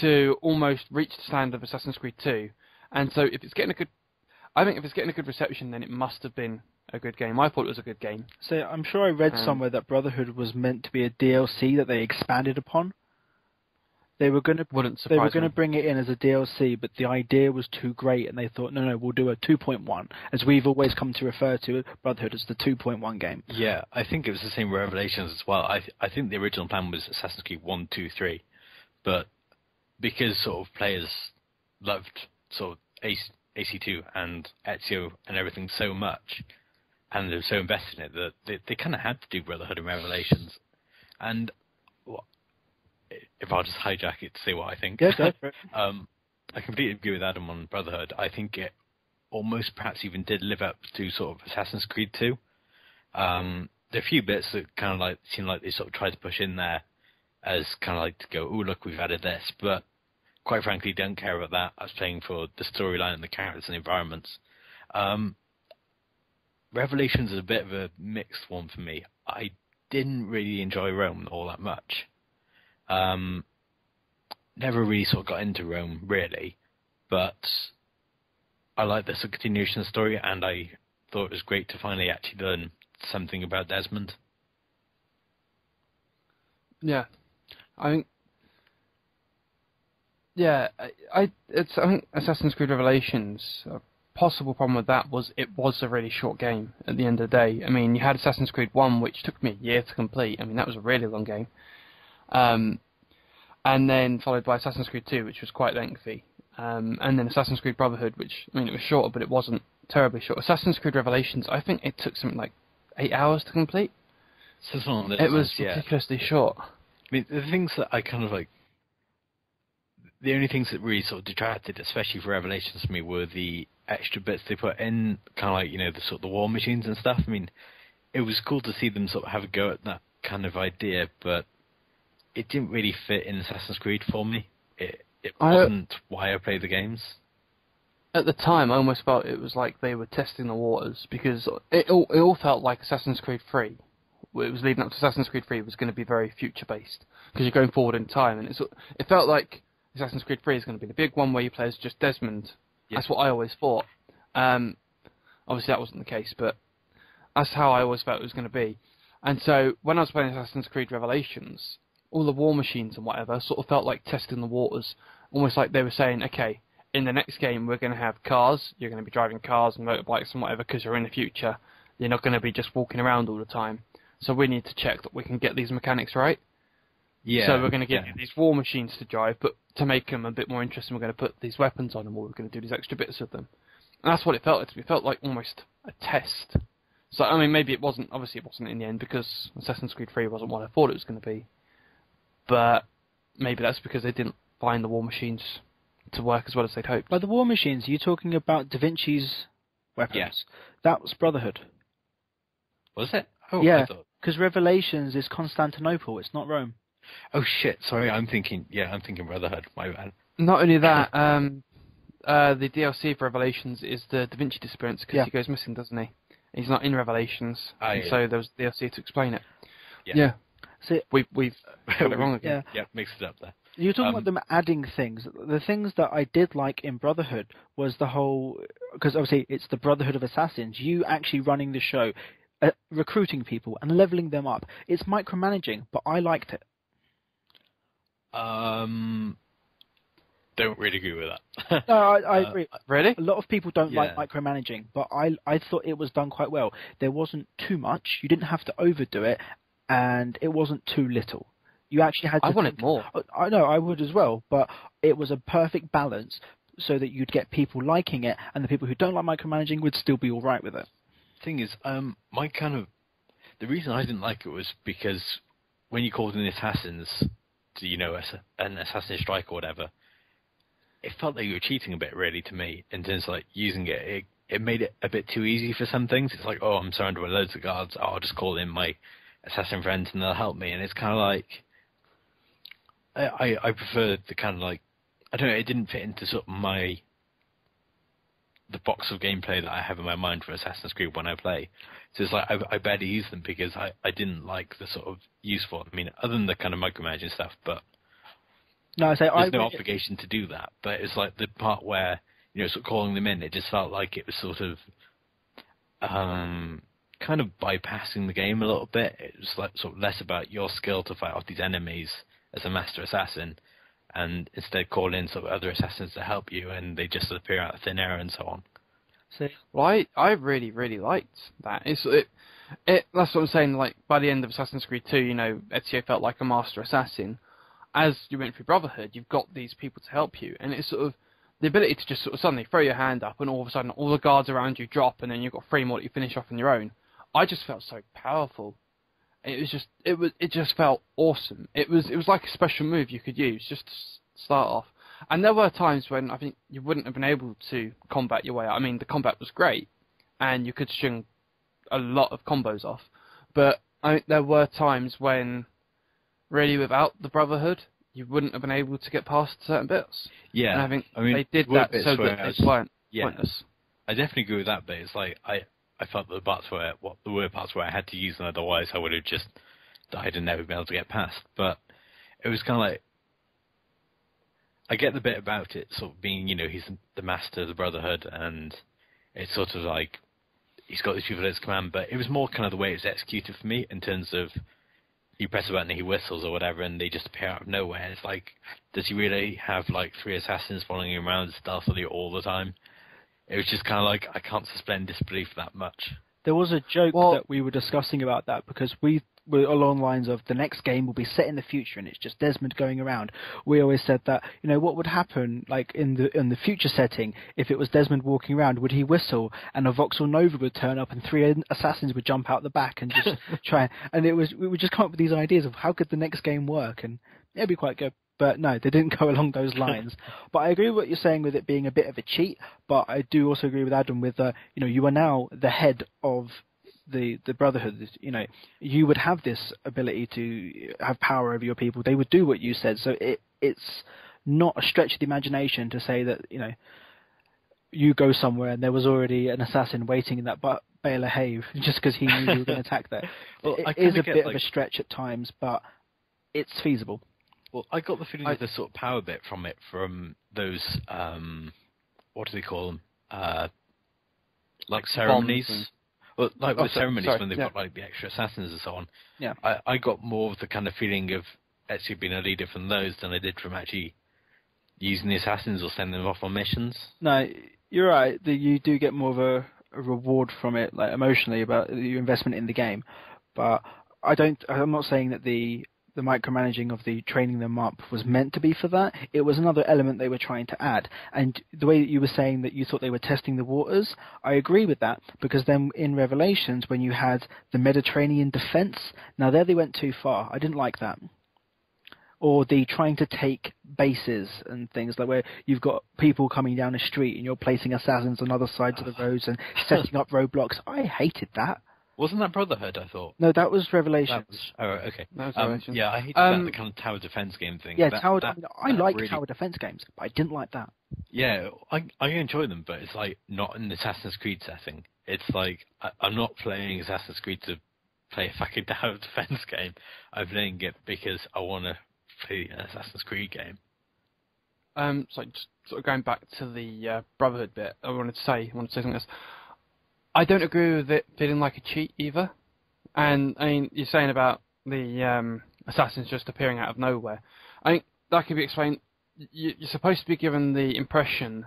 to almost reach the standard of Assassin's Creed 2. And so if it's getting a good reception, then it must have been a good game. I thought it was a good game. So I'm sure I read somewhere that Brotherhood was meant to be a DLC that they expanded upon. They were going Wouldn't they were surprise going to me. bring it in as a DLC, but the idea was too great, and they thought, no, we'll do a 2.1, as we've always come to refer to Brotherhood as the 2.1 game. Yeah, I think it was the same with Revelations as well. I think the original plan was Assassin's Creed 1, 2, 3, but because sort of players loved sort of AC2 and Ezio and everything so much, and they were so invested in it that they kind of had to do Brotherhood and Revelations. And if I'll just hijack it to say what I think, Yeah, go for it. I completely agree with Adam on Brotherhood. I think it almost perhaps even did live up to sort of Assassin's Creed 2. There are a few bits that kind of like seem like they sort of tried to push in there as kind of like to go, oh look, we've added this, but quite frankly, don't care about that. I was playing for the storyline and the characters and the environments. Revelations is a bit of a mixed one for me. I didn't really enjoy Rome all that much. Never really sort of got into Rome, really, but I like this continuation of the story, and I thought it was great to finally actually learn something about Desmond. Yeah, I think. Yeah, I think Assassin's Creed Revelations. A possible problem with that was it was a really short game. At the end of the day, I mean, you had Assassin's Creed 1, which took me a year to complete. I mean, that was a really long game. And then followed by Assassin's Creed 2, which was quite lengthy. And then Assassin's Creed Brotherhood, which, I mean, it was shorter, but it wasn't terribly short. Assassin's Creed Revelations, I think it took something like 8 hours to complete. It was ridiculously short. I mean, the things that I kind of like, the only things that really sort of detracted, especially for Revelations for me, were the extra bits they put in, kind of like, you know, the sort of the war machines and stuff. I mean, it was cool to see them sort of have a go at that kind of idea, but it didn't really fit in Assassin's Creed for me. It wasn't why I played the games. At the time, I almost felt it was like they were testing the waters, because it all felt like Assassin's Creed 3. It was leading up to Assassin's Creed 3 was going to be very future-based, because you're going forward in time, and it felt like Assassin's Creed 3 is going to be the big one where you play as just Desmond. Yeah. That's what I always thought. Obviously, that wasn't the case, but that's how I always felt it was going to be. And so, when I was playing Assassin's Creed Revelations, all the war machines and whatever sort of felt like testing the waters, almost like they were saying, okay, in the next game we're going to have cars, you're going to be driving cars and motorbikes and whatever because you're in the future, you're not going to be just walking around all the time, so we need to check that we can get these mechanics right. Yeah. So we're going to give you these war machines to drive, but to make them a bit more interesting we're going to put these weapons on them, or we're going to do these extra bits with them. And that's what it felt like to me. It felt like almost a test. So, I mean, maybe it wasn't, obviously it wasn't in the end, because Assassin's Creed 3 wasn't what I thought it was going to be. But maybe that's because they didn't find the war machines to work as well as they'd hoped. By the war machines, are you talking about Da Vinci's weapons? Yeah. That was Brotherhood. Was it? Oh, yeah, because Revelations is Constantinople, it's not Rome. Oh shit, sorry, I'm thinking Brotherhood, my bad. Not only that, the DLC for Revelations is the Da Vinci disappearance, because he goes missing, doesn't he? He's not in Revelations, so there was DLC to explain it. Yeah. So we've got it wrong again. Yeah, mixed it up there. You're talking about them adding things. The things that I did like in Brotherhood was the whole, because obviously it's the Brotherhood of Assassins, you actually running the show, recruiting people and leveling them up. It's micromanaging, but I liked it. Don't really agree with that. No, I agree. Really? A lot of people don't like micromanaging, but I thought it was done quite well. There wasn't too much. You didn't have to overdo it, and it wasn't too little. You actually had to... I wanted more. I know, I would as well, but it was a perfect balance so that you'd get people liking it, and the people who don't like micromanaging would still be all right with it. Thing is, the reason I didn't like it was because when you called in the assassins to, you know, an assassin strike or whatever, it felt like you were cheating a bit, really, to me, in terms of, like, using it. It made it a bit too easy for some things. It's like, oh, I'm surrounded by loads of guards. Oh, I'll just call in my assassin friends and they'll help me. And it's kind of like, I prefer the kind of like, I don't know, it didn't fit into sort of the box of gameplay that I have in my mind for Assassin's Creed when I play. So it's like, I barely use them because I didn't like the sort of useful, I mean, other than the kind of micromanaging stuff, but there's no obligation to do that. But it's like the part where, you know, sort of calling them in, it just felt like it was sort of kind of bypassing the game a little bit. It was like sort of less about your skill to fight off these enemies as a master assassin, and instead call in sort of other assassins to help you, and they just appear out of thin air and so on. So, well, I really, really liked that. That's what I'm saying. Like, by the end of Assassin's Creed 2, Ezio felt like a master assassin. As you went through Brotherhood, you've got these people to help you, and it's sort of the ability to just sort of suddenly throw your hand up, and all of a sudden all the guards around you drop, and then you've got 3 more that you finish off on your own. I just felt so powerful. It just felt awesome. It was like a special move you could use just to start off. And there were times when I think you wouldn't have been able to combat your way out. I mean, the combat was great, and you could string a lot of combos off. But there were times when, really, without the Brotherhood, you wouldn't have been able to get past certain bits. Yeah, and I think mean, they did that so that they weren't pointless. I definitely agree with that bit. It's like I felt the parts where the were parts where I had to use them, otherwise I would have just died and never been able to get past. But it was kind of like, I get the bit about it sort of being, he's the master of the Brotherhood, and it's sort of like he's got these people at his command, but it was more kind of the way it's executed for me, in terms of you press a button and he whistles or whatever, and they just appear out of nowhere. And it's like, does he really have like 3 assassins following him around stealthily all the time? It was just kind of like, I can't suspend disbelief that much. there was a joke that we were discussing about that, because we were along the lines of the next game will be set in the future and it's just Desmond going around. We always said that, what would happen like in the future setting if it was Desmond walking around? Would he whistle and a Voxel Nova would turn up and 3 assassins would jump out the back and just try, and we would just come up with these ideas of how could the next game work, and it'd be quite good. But no, they didn't go along those lines. But I agree with what you're saying with it being a bit of a cheat. But I do also agree with Adam with, you are now the head of the Brotherhood. You would have this ability to have power over your people. They would do what you said. So it's not a stretch of the imagination to say that, you go somewhere and there was already an assassin waiting in that Bela Have just because he knew you were going to attack there. Well, it is a bit of a stretch at times, but it's feasible. Well, I got the feeling of the sort of power bit from those, what do they call them? Like ceremonies. Well, like with ceremonies when they've got like the extra assassins and so on. Yeah. I got more of the kind of feeling of Ezio being a leader from those than I did from actually using the assassins or sending them off on missions. No, you're right. You do get more of a reward from it, like emotionally, about your investment in the game. But I'm not saying that the micromanaging of the training them up was meant to be for that. It was another element they were trying to add. And the way that you were saying that you thought they were testing the waters, I agree with that, because then in Revelations, when you had the Mediterranean defense, now there they went too far. I didn't like that. Or the trying to take bases and things, like where you've got people coming down a street and you're placing assassins on other sides of the roads and setting up roadblocks. I hated that. Wasn't that Brotherhood, I thought? No, that was Revelations. Okay. That was Revelations. Yeah, I hated that, the kind of tower defense game thing. Yeah, I like tower defense games, but I didn't like that. Yeah, I enjoy them, but it's like not in the Assassin's Creed setting. It's like, I'm not playing Assassin's Creed to play a fucking tower defense game. I'm playing it because I want to play an Assassin's Creed game. So just sort of going back to the Brotherhood bit, I wanted to say something else. I don't agree with it feeling like a cheat either. And I mean, you're saying about the assassins just appearing out of nowhere. I think that can be explained. You're supposed to be given the impression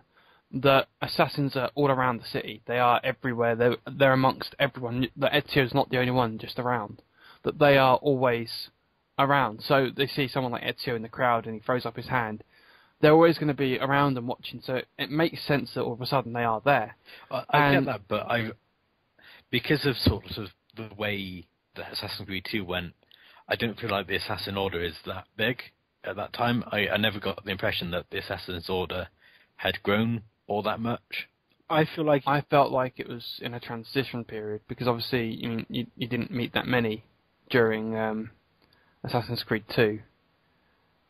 that assassins are all around the city. They are everywhere. They're amongst everyone. That Ezio's not the only one just around. That they are always around. So they see someone like Ezio in the crowd and he throws up his hand. They're always going to be around and watching, so it makes sense that all of a sudden they are there. I get that, but because of sort of the way that Assassin's Creed 2 went, I don't feel like the Assassin Order is that big at that time. I never got the impression that the Assassin's Order had grown all that much. I felt like it was in a transition period, because obviously you didn't meet that many during Assassin's Creed 2.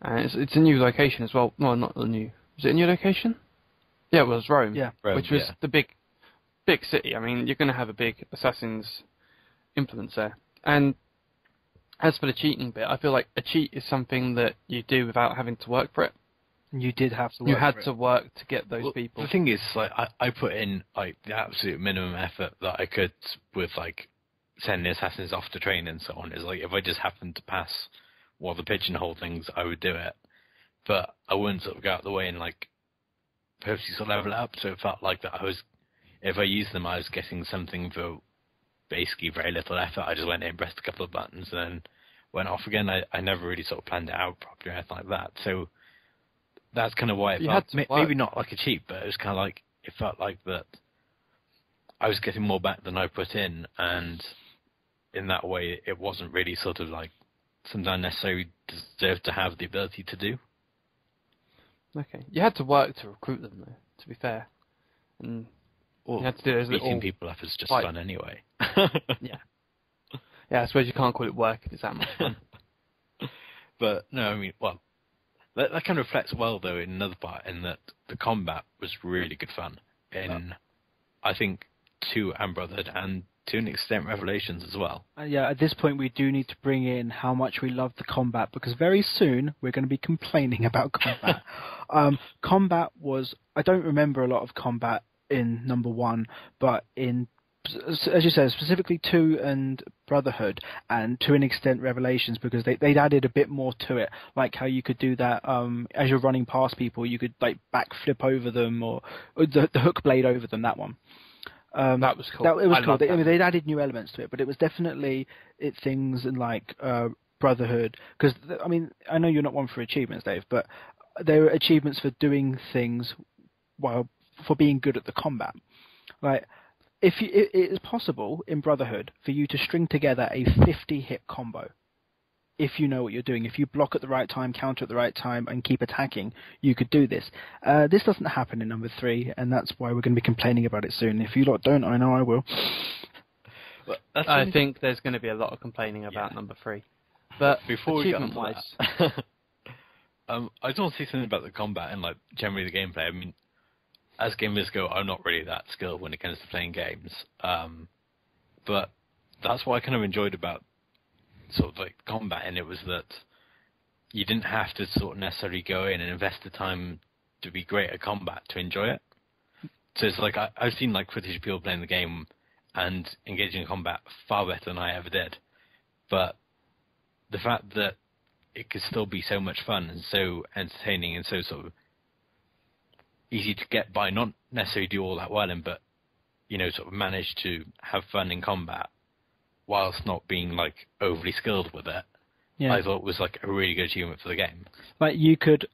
And it's a new location as well. No, not the new. Was it a new location? Yeah, it was Rome. Yeah, Rome, which was the big city. I mean, you're going to have a big Assassin's influence there. And as for the cheating bit, I feel like a cheat is something that you do without having to work for it. You did have to work. You had to work to get those people. The thing is, like, I put in like the absolute minimum effort that I could with like sending assassins off to train and so on. Is like if I just happened to pass one of the pigeonhole things, I would do it. but I wouldn't sort of go out of the way and like purposely sort of level it up. So it felt like that if I used them, I was getting something for basically very little effort. I just went in, pressed a couple of buttons, and then went off again. I never really sort of planned it out properly or anything like that. So that's kind of why it felt, maybe not like a cheat, but it was kind of like, it felt like that I was getting more back than I put in, and in that way it wasn't really sort of like something I necessarily deserved to have the ability to do. Okay. You had to work to recruit them, though, to be fair. And you had to do those beating people up is just fun anyway. Yeah. Yeah, I suppose you can't call it work if it's that much fun. But, no, I mean, well, that kind of reflects well, though, in another part, in that the combat was really good fun. I think, 2 and Brotherhood, and to an extent Revelations as well. Yeah, at this point we do need to bring in how much we love the combat, because very soon we're going to be complaining about combat. Combat was... I don't remember a lot of combat in number 1, but in, as you said, specifically 2 and Brotherhood, and to an extent Revelations, because they'd added a bit more to it, like how you could do that as you're running past people, you could like backflip over them, or the hook blade over them, that one. That was cool. It was cool. I mean, they'd added new elements to it, but it was definitely things in like Brotherhood, because I mean, I know you're not one for achievements, Dave, but there were achievements for doing things for being good at the combat. Like, it is possible in Brotherhood for you to string together a 50-hit combo. If you know what you're doing, if you block at the right time, counter at the right time, and keep attacking, you could do this. This doesn't happen in number 3, and that's why we're going to be complaining about it soon. If you lot don't, I know I will. I think there's going to be a lot of complaining about number 3. But before we get on to wise, that, I just want to say something about the combat and like generally the gameplay. I mean, as gamers go, I'm not really that skilled when it comes to playing games, but that's what I kind of enjoyed about sort of like combat, and it was that you didn't have to sort of necessarily go in and invest the time to be great at combat to enjoy it. So it's like I've seen like footage of people playing the game and engaging in combat far better than I ever did, but the fact that it could still be so much fun and so entertaining and so sort of easy to get by, not necessarily do all that well in, but you know, sort of manage to have fun in combat whilst not being like overly skilled with it, I thought was like a really good achievement for the game. Like, you could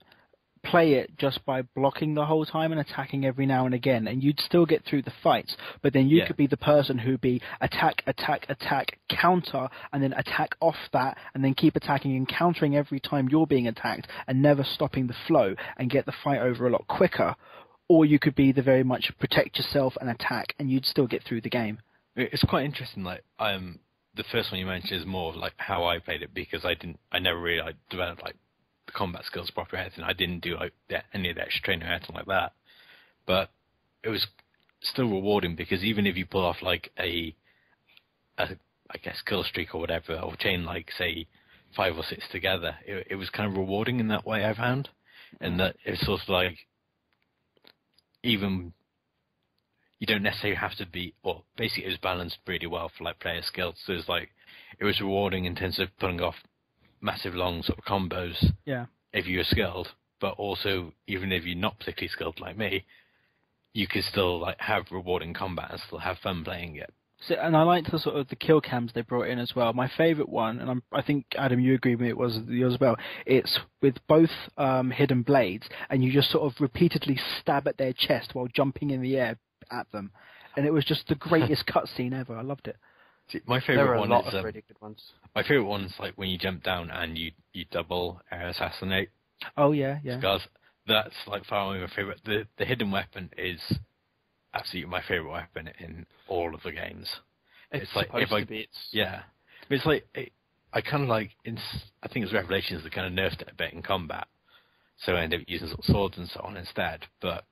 play it just by blocking the whole time and attacking every now and again, and you'd still get through the fights, but then you could be the person who'd be attack, counter, and then attack off that, and then keep attacking and countering every time you're being attacked, and never stopping the flow, and get the fight over a lot quicker. Or you could be the very much protect yourself and attack, and you'd still get through the game. It's quite interesting, like, the first one you mentioned is more of like how I played it, because I never really developed like the combat skills properly or anything. I didn't do like any of the extra training or anything like that. But it was still rewarding, because even if you pull off like a I guess kill streak or whatever, or chain like say 5 or 6 together, it was kind of rewarding in that way, I found. And that it's sort of like, even you don't necessarily have to be, well, basically it was balanced really well for like player skills. So it's like, it was rewarding in terms of pulling off massive long sort of combos if you're skilled, but also even if you're not particularly skilled like me, you could still like have rewarding combat and still have fun playing it. So, and I liked the sort of the kill cams they brought in as well. My favourite one, and I think Adam, you agree with me, it was yours as well. It's with both hidden blades, and you just sort of repeatedly stab at their chest while jumping in the air at them, and it was just the greatest cutscene ever. I loved it. See, my favourite one is really good ones. My favourite one is like when you jump down and you double air assassinate. Oh yeah. Because that's like far away my favourite. The hidden weapon is absolutely my favourite weapon in all of the games. It's like supposed to be. It's like I kind of like I think it's Revelations that kind of nerfed it a bit in combat, so I ended up using sort of swords and so on instead. But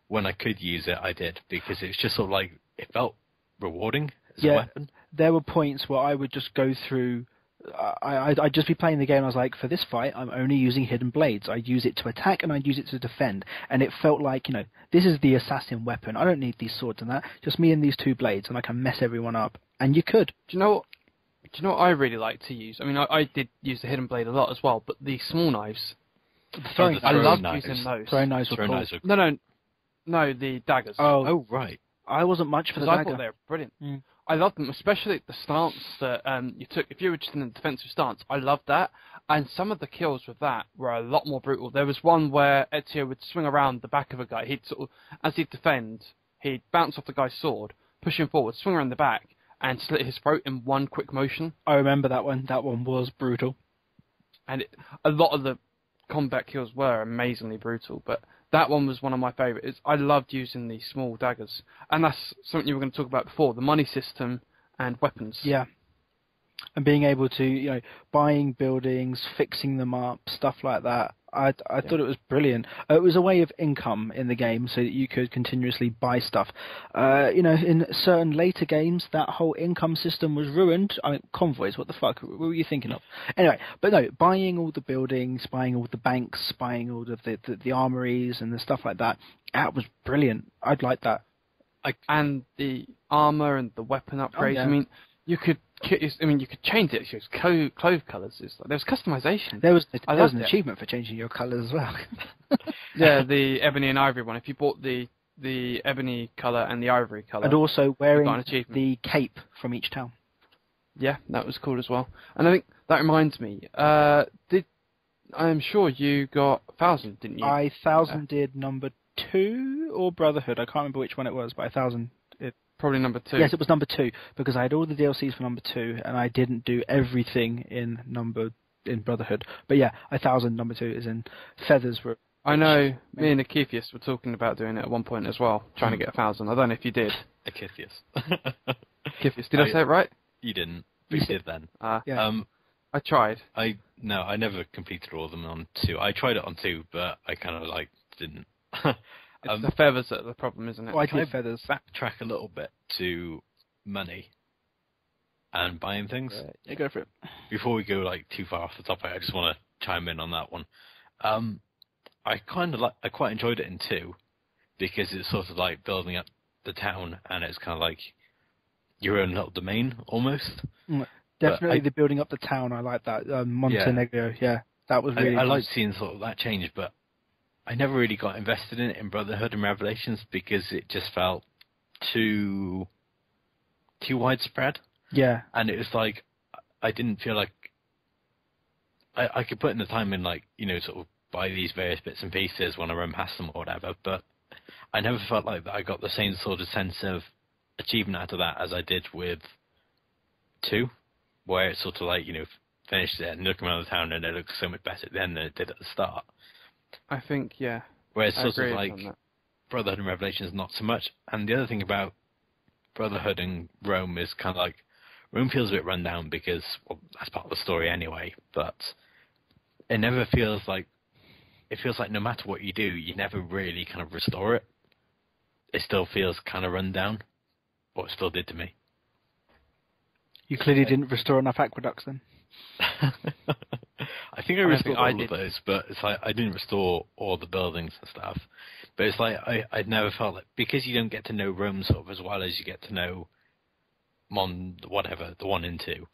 when I could use it, I did, because it's just sort of like it felt rewarding as a weapon. There were points where I would just go through. I'd just be playing the game. I was like, for this fight, I'm only using hidden blades. I'd use it to attack and I'd use it to defend. And it felt like, you know, this is the assassin weapon. I don't need these swords and that. Just me and these 2 blades, and I can mess everyone up. And you could. Do you know what I really like to use? I mean, I did use the hidden blade a lot as well, but the small knives, Throwing I love knives. using those. Throwing knives were Throwing cool. knives are- No, the daggers. Oh, right. I wasn't much for the Because I dagger. thought they were brilliant. Mm. I loved them, especially the stance that you took. If you were just in a defensive stance, I loved that. And some of the kills with that were a lot more brutal. There was one where Ezio would swing around the back of a guy. He'd sort of, as he'd defend, he'd bounce off the guy's sword, push him forward, swing around the back, and slit his throat in one quick motion. I remember that one. That one was brutal. And a lot of the combat kills were amazingly brutal, but that one was one of my favourites. I loved using these small daggers. And that's something you were going to talk about before, the money system and weapons. Yeah. And being able to, buying buildings, fixing them up, stuff like that. I thought it was brilliant. It was a way of income in the game so that you could continuously buy stuff. In certain later games, that whole income system was ruined. I mean, convoys, what the fuck? What were you thinking of? Anyway, but no, buying all the buildings, buying all the banks, buying all of the armories and the stuff like that, that was brilliant. I'd like that. And the armour and the weapon upgrades. yeah. I mean, you could change it. It's clothes colours. There was customization. There was an it. achievement for changing your colours as well. Yeah, the ebony and ivory one. If you bought the ebony colour and the ivory colour, And also you got an wearing achievement. the cape from each town. Yeah, that was cool as well. And I think that reminds me. I'm sure you got 1,000, didn't you? I 1,000-did number 2 or Brotherhood. I can't remember which one it was, but I 1,000. Probably number 2. Yes, it was number 2 because I had all the DLCs for number 2 and I didn't do everything in Brotherhood. But yeah, 1,000 number 2 is in feathers were. I know. Me and Akythius were talking about doing it at one point as well, trying to get 1,000. I don't know if you did. Akythius. Akythius, did I say it right? You didn't. But you did then. Yeah. I tried. I never completed all of them on 2. I tried it on 2, but I kind of didn't. It's the feathers that are the problem, isn't it? I Can did I feathers. backtrack a little bit to money and buying things? Yeah, go for it. Before we go too far off the topic, I just want to chime in on that one. I quite enjoyed it in 2 because it's sort of like building up the town and it's kind of like your own little domain almost. Definitely the building up the town. I like that. Montenegro, yeah, that was really. I nice. liked seeing sort of that change, but I never really got invested in it in Brotherhood and Revelations because it just felt too widespread. Yeah. And it was like I didn't feel like I could put in the time in sort of buy these various bits and pieces when I run past them or whatever, but I never felt like that I got the same sort of sense of achievement out of that as I did with 2, where it's sort of finished it and looking around the town and it looks so much better then than it did at the start. I think, yeah. Whereas I sort agree of on that. Brotherhood and Revelations not so much. And the other thing about Brotherhood and Rome is kind of Rome feels a bit run down because, well, that's part of the story anyway, but it never feels like, it feels like no matter what you do, you never really kind of restore it. It still feels kind of run down, or it still did to me. You clearly didn't restore enough aqueducts then. I think I restored all of those, but it's I didn't restore all the buildings and stuff. But it's I'd never felt because you don't get to know Rome sort of as well as you get to know the 1 and 2.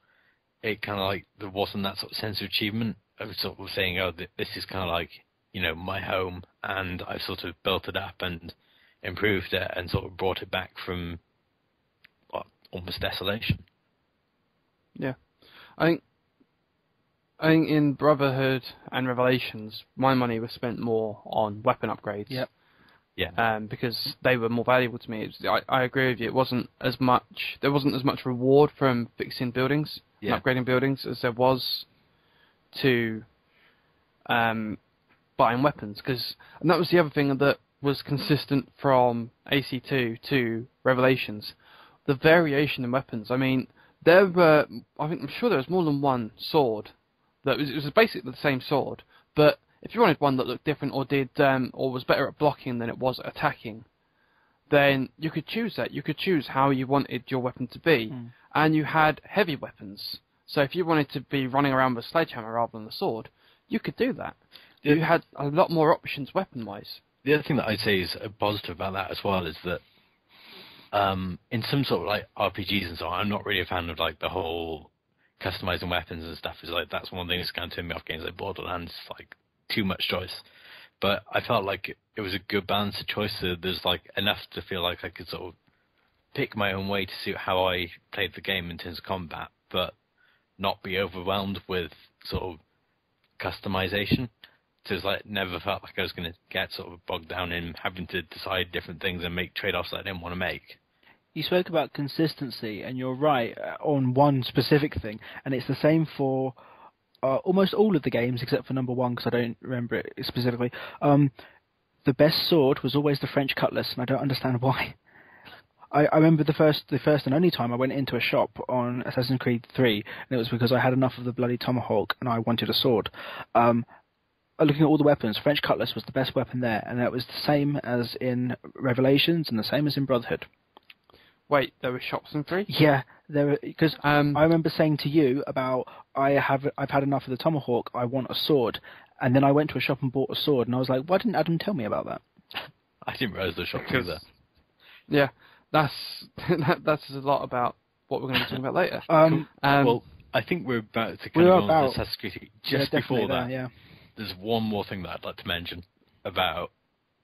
It kind of there wasn't that sort of sense of achievement of sort of saying, oh, this is kind of my home, and I've sort of built it up and improved it and sort of brought it back from almost desolation. Yeah, I think in Brotherhood and Revelations, my money was spent more on weapon upgrades. Yep. Yeah. Because they were more valuable to me. I agree with you. There wasn't as much reward from fixing buildings, and upgrading buildings, as there was to buying weapons. And that was the other thing that was consistent from AC2 to Revelations. The variation in weapons. I mean, I'm sure there was more than one sword. It was basically the same sword, but if you wanted one that looked different or did or was better at blocking than it was at attacking, then you could choose that. You could choose how you wanted your weapon to be, and you had heavy weapons. So if you wanted to be running around with a sledgehammer rather than a sword, you could do that. You had a lot more options weapon-wise. The other thing that I'd say is a positive about that as well is that in some sort of RPGs and so on, I'm not really a fan of the whole customizing weapons and stuff. Is that's one thing that's kind of turned me off games like Borderlands. too much choice. But I felt like it was a good balance of choice. So there's like enough to feel like I could sort of pick my own way to suit how I played the game in terms of combat, but not be overwhelmed with sort of customization. So it's like never felt like I was going to get sort of bogged down in having to decide different things and make trade-offs that I didn't want to make. You spoke about consistency, and you're right on one specific thing, and it's the same for almost all of the games except for number one, because I don't remember it specifically. The best sword was always the French cutlass, and I don't understand why. I remember the first and only time I went into a shop on Assassin's Creed 3, and it was because I had enough of the bloody tomahawk and I wanted a sword. Looking at all the weapons, French cutlass was the best weapon there, and that was the same as in Revelations and the same as in Brotherhood. Wait, there were shops in 3? Yeah, there because I remember saying to you about I've had enough of the tomahawk, I want a sword, and then I went to a shop and bought a sword, and I was like, why didn't Adam tell me about that? I didn't realise the shops either. Yeah, that's a lot about what we're going to be talking about later. Well, I think we're about to kind of go on to Assassin's Creed. Just before that, there's one more thing that I'd like to mention about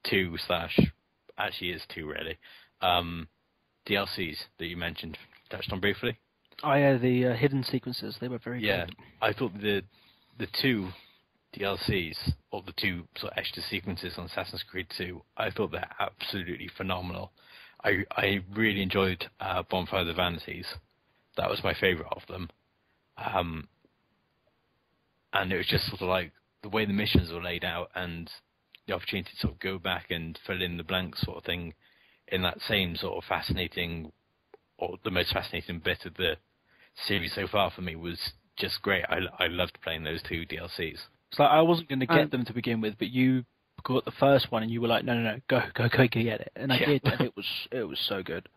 actually it's 2 really, DLCs that you mentioned, touched on briefly. Oh yeah, the hidden sequences, they were very good. Yeah, I thought the 2 DLCs, or the 2 sort of extra sequences on Assassin's Creed 2, I thought they're absolutely phenomenal. I really enjoyed Bonfire of the Vanities. That was my favourite of them. And it was just sort of like the way the missions were laid out and the opportunity to sort of go back and fill in the blanks sort of thing in that same sort of fascinating, or the most fascinating bit of the series so far for me was just great. I loved playing those 2 DLCs. It's like I wasn't going to get them to begin with, but you got the first one and you were like, no, go get it, and I did, and it was so good.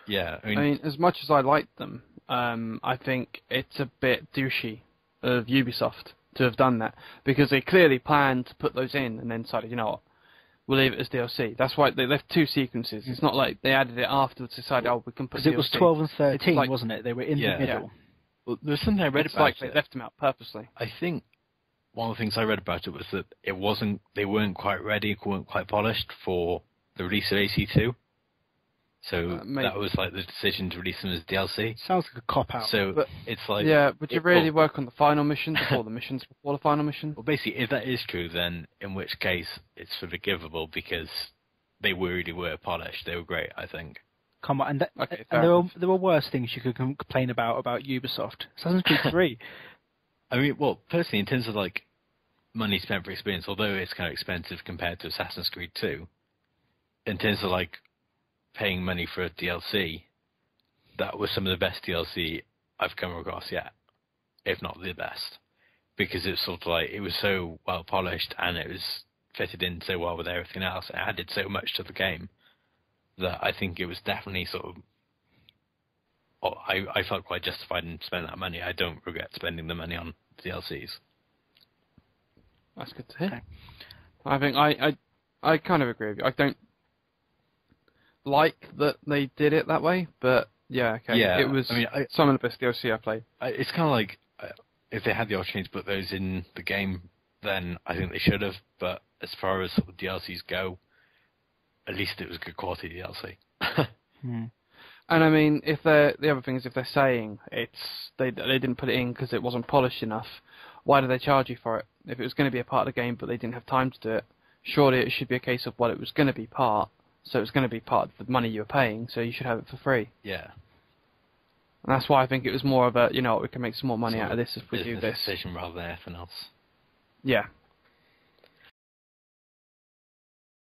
Yeah, I mean, as much as I liked them, I think it's a bit douchey of Ubisoft to have done that, because they clearly planned to put those in and then decided, you know what, we'll leave it as DLC. That's why they left 2 sequences. It's not like they added it afterwards, decided, we can put DLC. Because it was 12 and 13, wasn't it? They were in the middle. Yeah. Well, there's something I read about it. They left them out purposely. I think one of the things I read about it was that they weren't quite ready, weren't quite polished for the release of AC2. So that was like the decision to release them as DLC. Sounds like a cop-out. So it's like... Yeah, would you really work on the final mission before the missions before the final mission? Well, basically, if that is true, then in which case it's forgivable, because they really were polished. They were great, I think. Come on, and there were worse things you could complain about Ubisoft. Assassin's Creed 3. I mean, well, personally, in terms of like money spent for experience, although it's kind of expensive compared to Assassin's Creed 2, in terms of like paying money for a DLC, that was some of the best DLC I've come across yet, if not the best, because it's sort of like it was so well polished and it was fitted in so well with everything else. It added so much to the game that I think it was definitely sort of... I felt quite justified in spending that money. I don't regret spending the money on DLCs. That's good to hear. I think I kind of agree with you. I don't like that they did it that way, but yeah, okay. Yeah, it was some of the best DLC I played. It's kind of like if they had the opportunity to put those in the game, then I think they should have. But as far as sort of DLCs go, at least it was good quality DLC. And I mean, the other thing is, if they're saying they didn't put it in because it wasn't polished enough, why do they charge you for it? If it was going to be a part of the game but they didn't have time to do it, surely it should be a case of, well, it was going to be part, so it was going to be part of the money you were paying, so you should have it for free. Yeah. And that's why I think it was more of a, we can make some more money out of this if we do this. Decision rather than anything else. Yeah,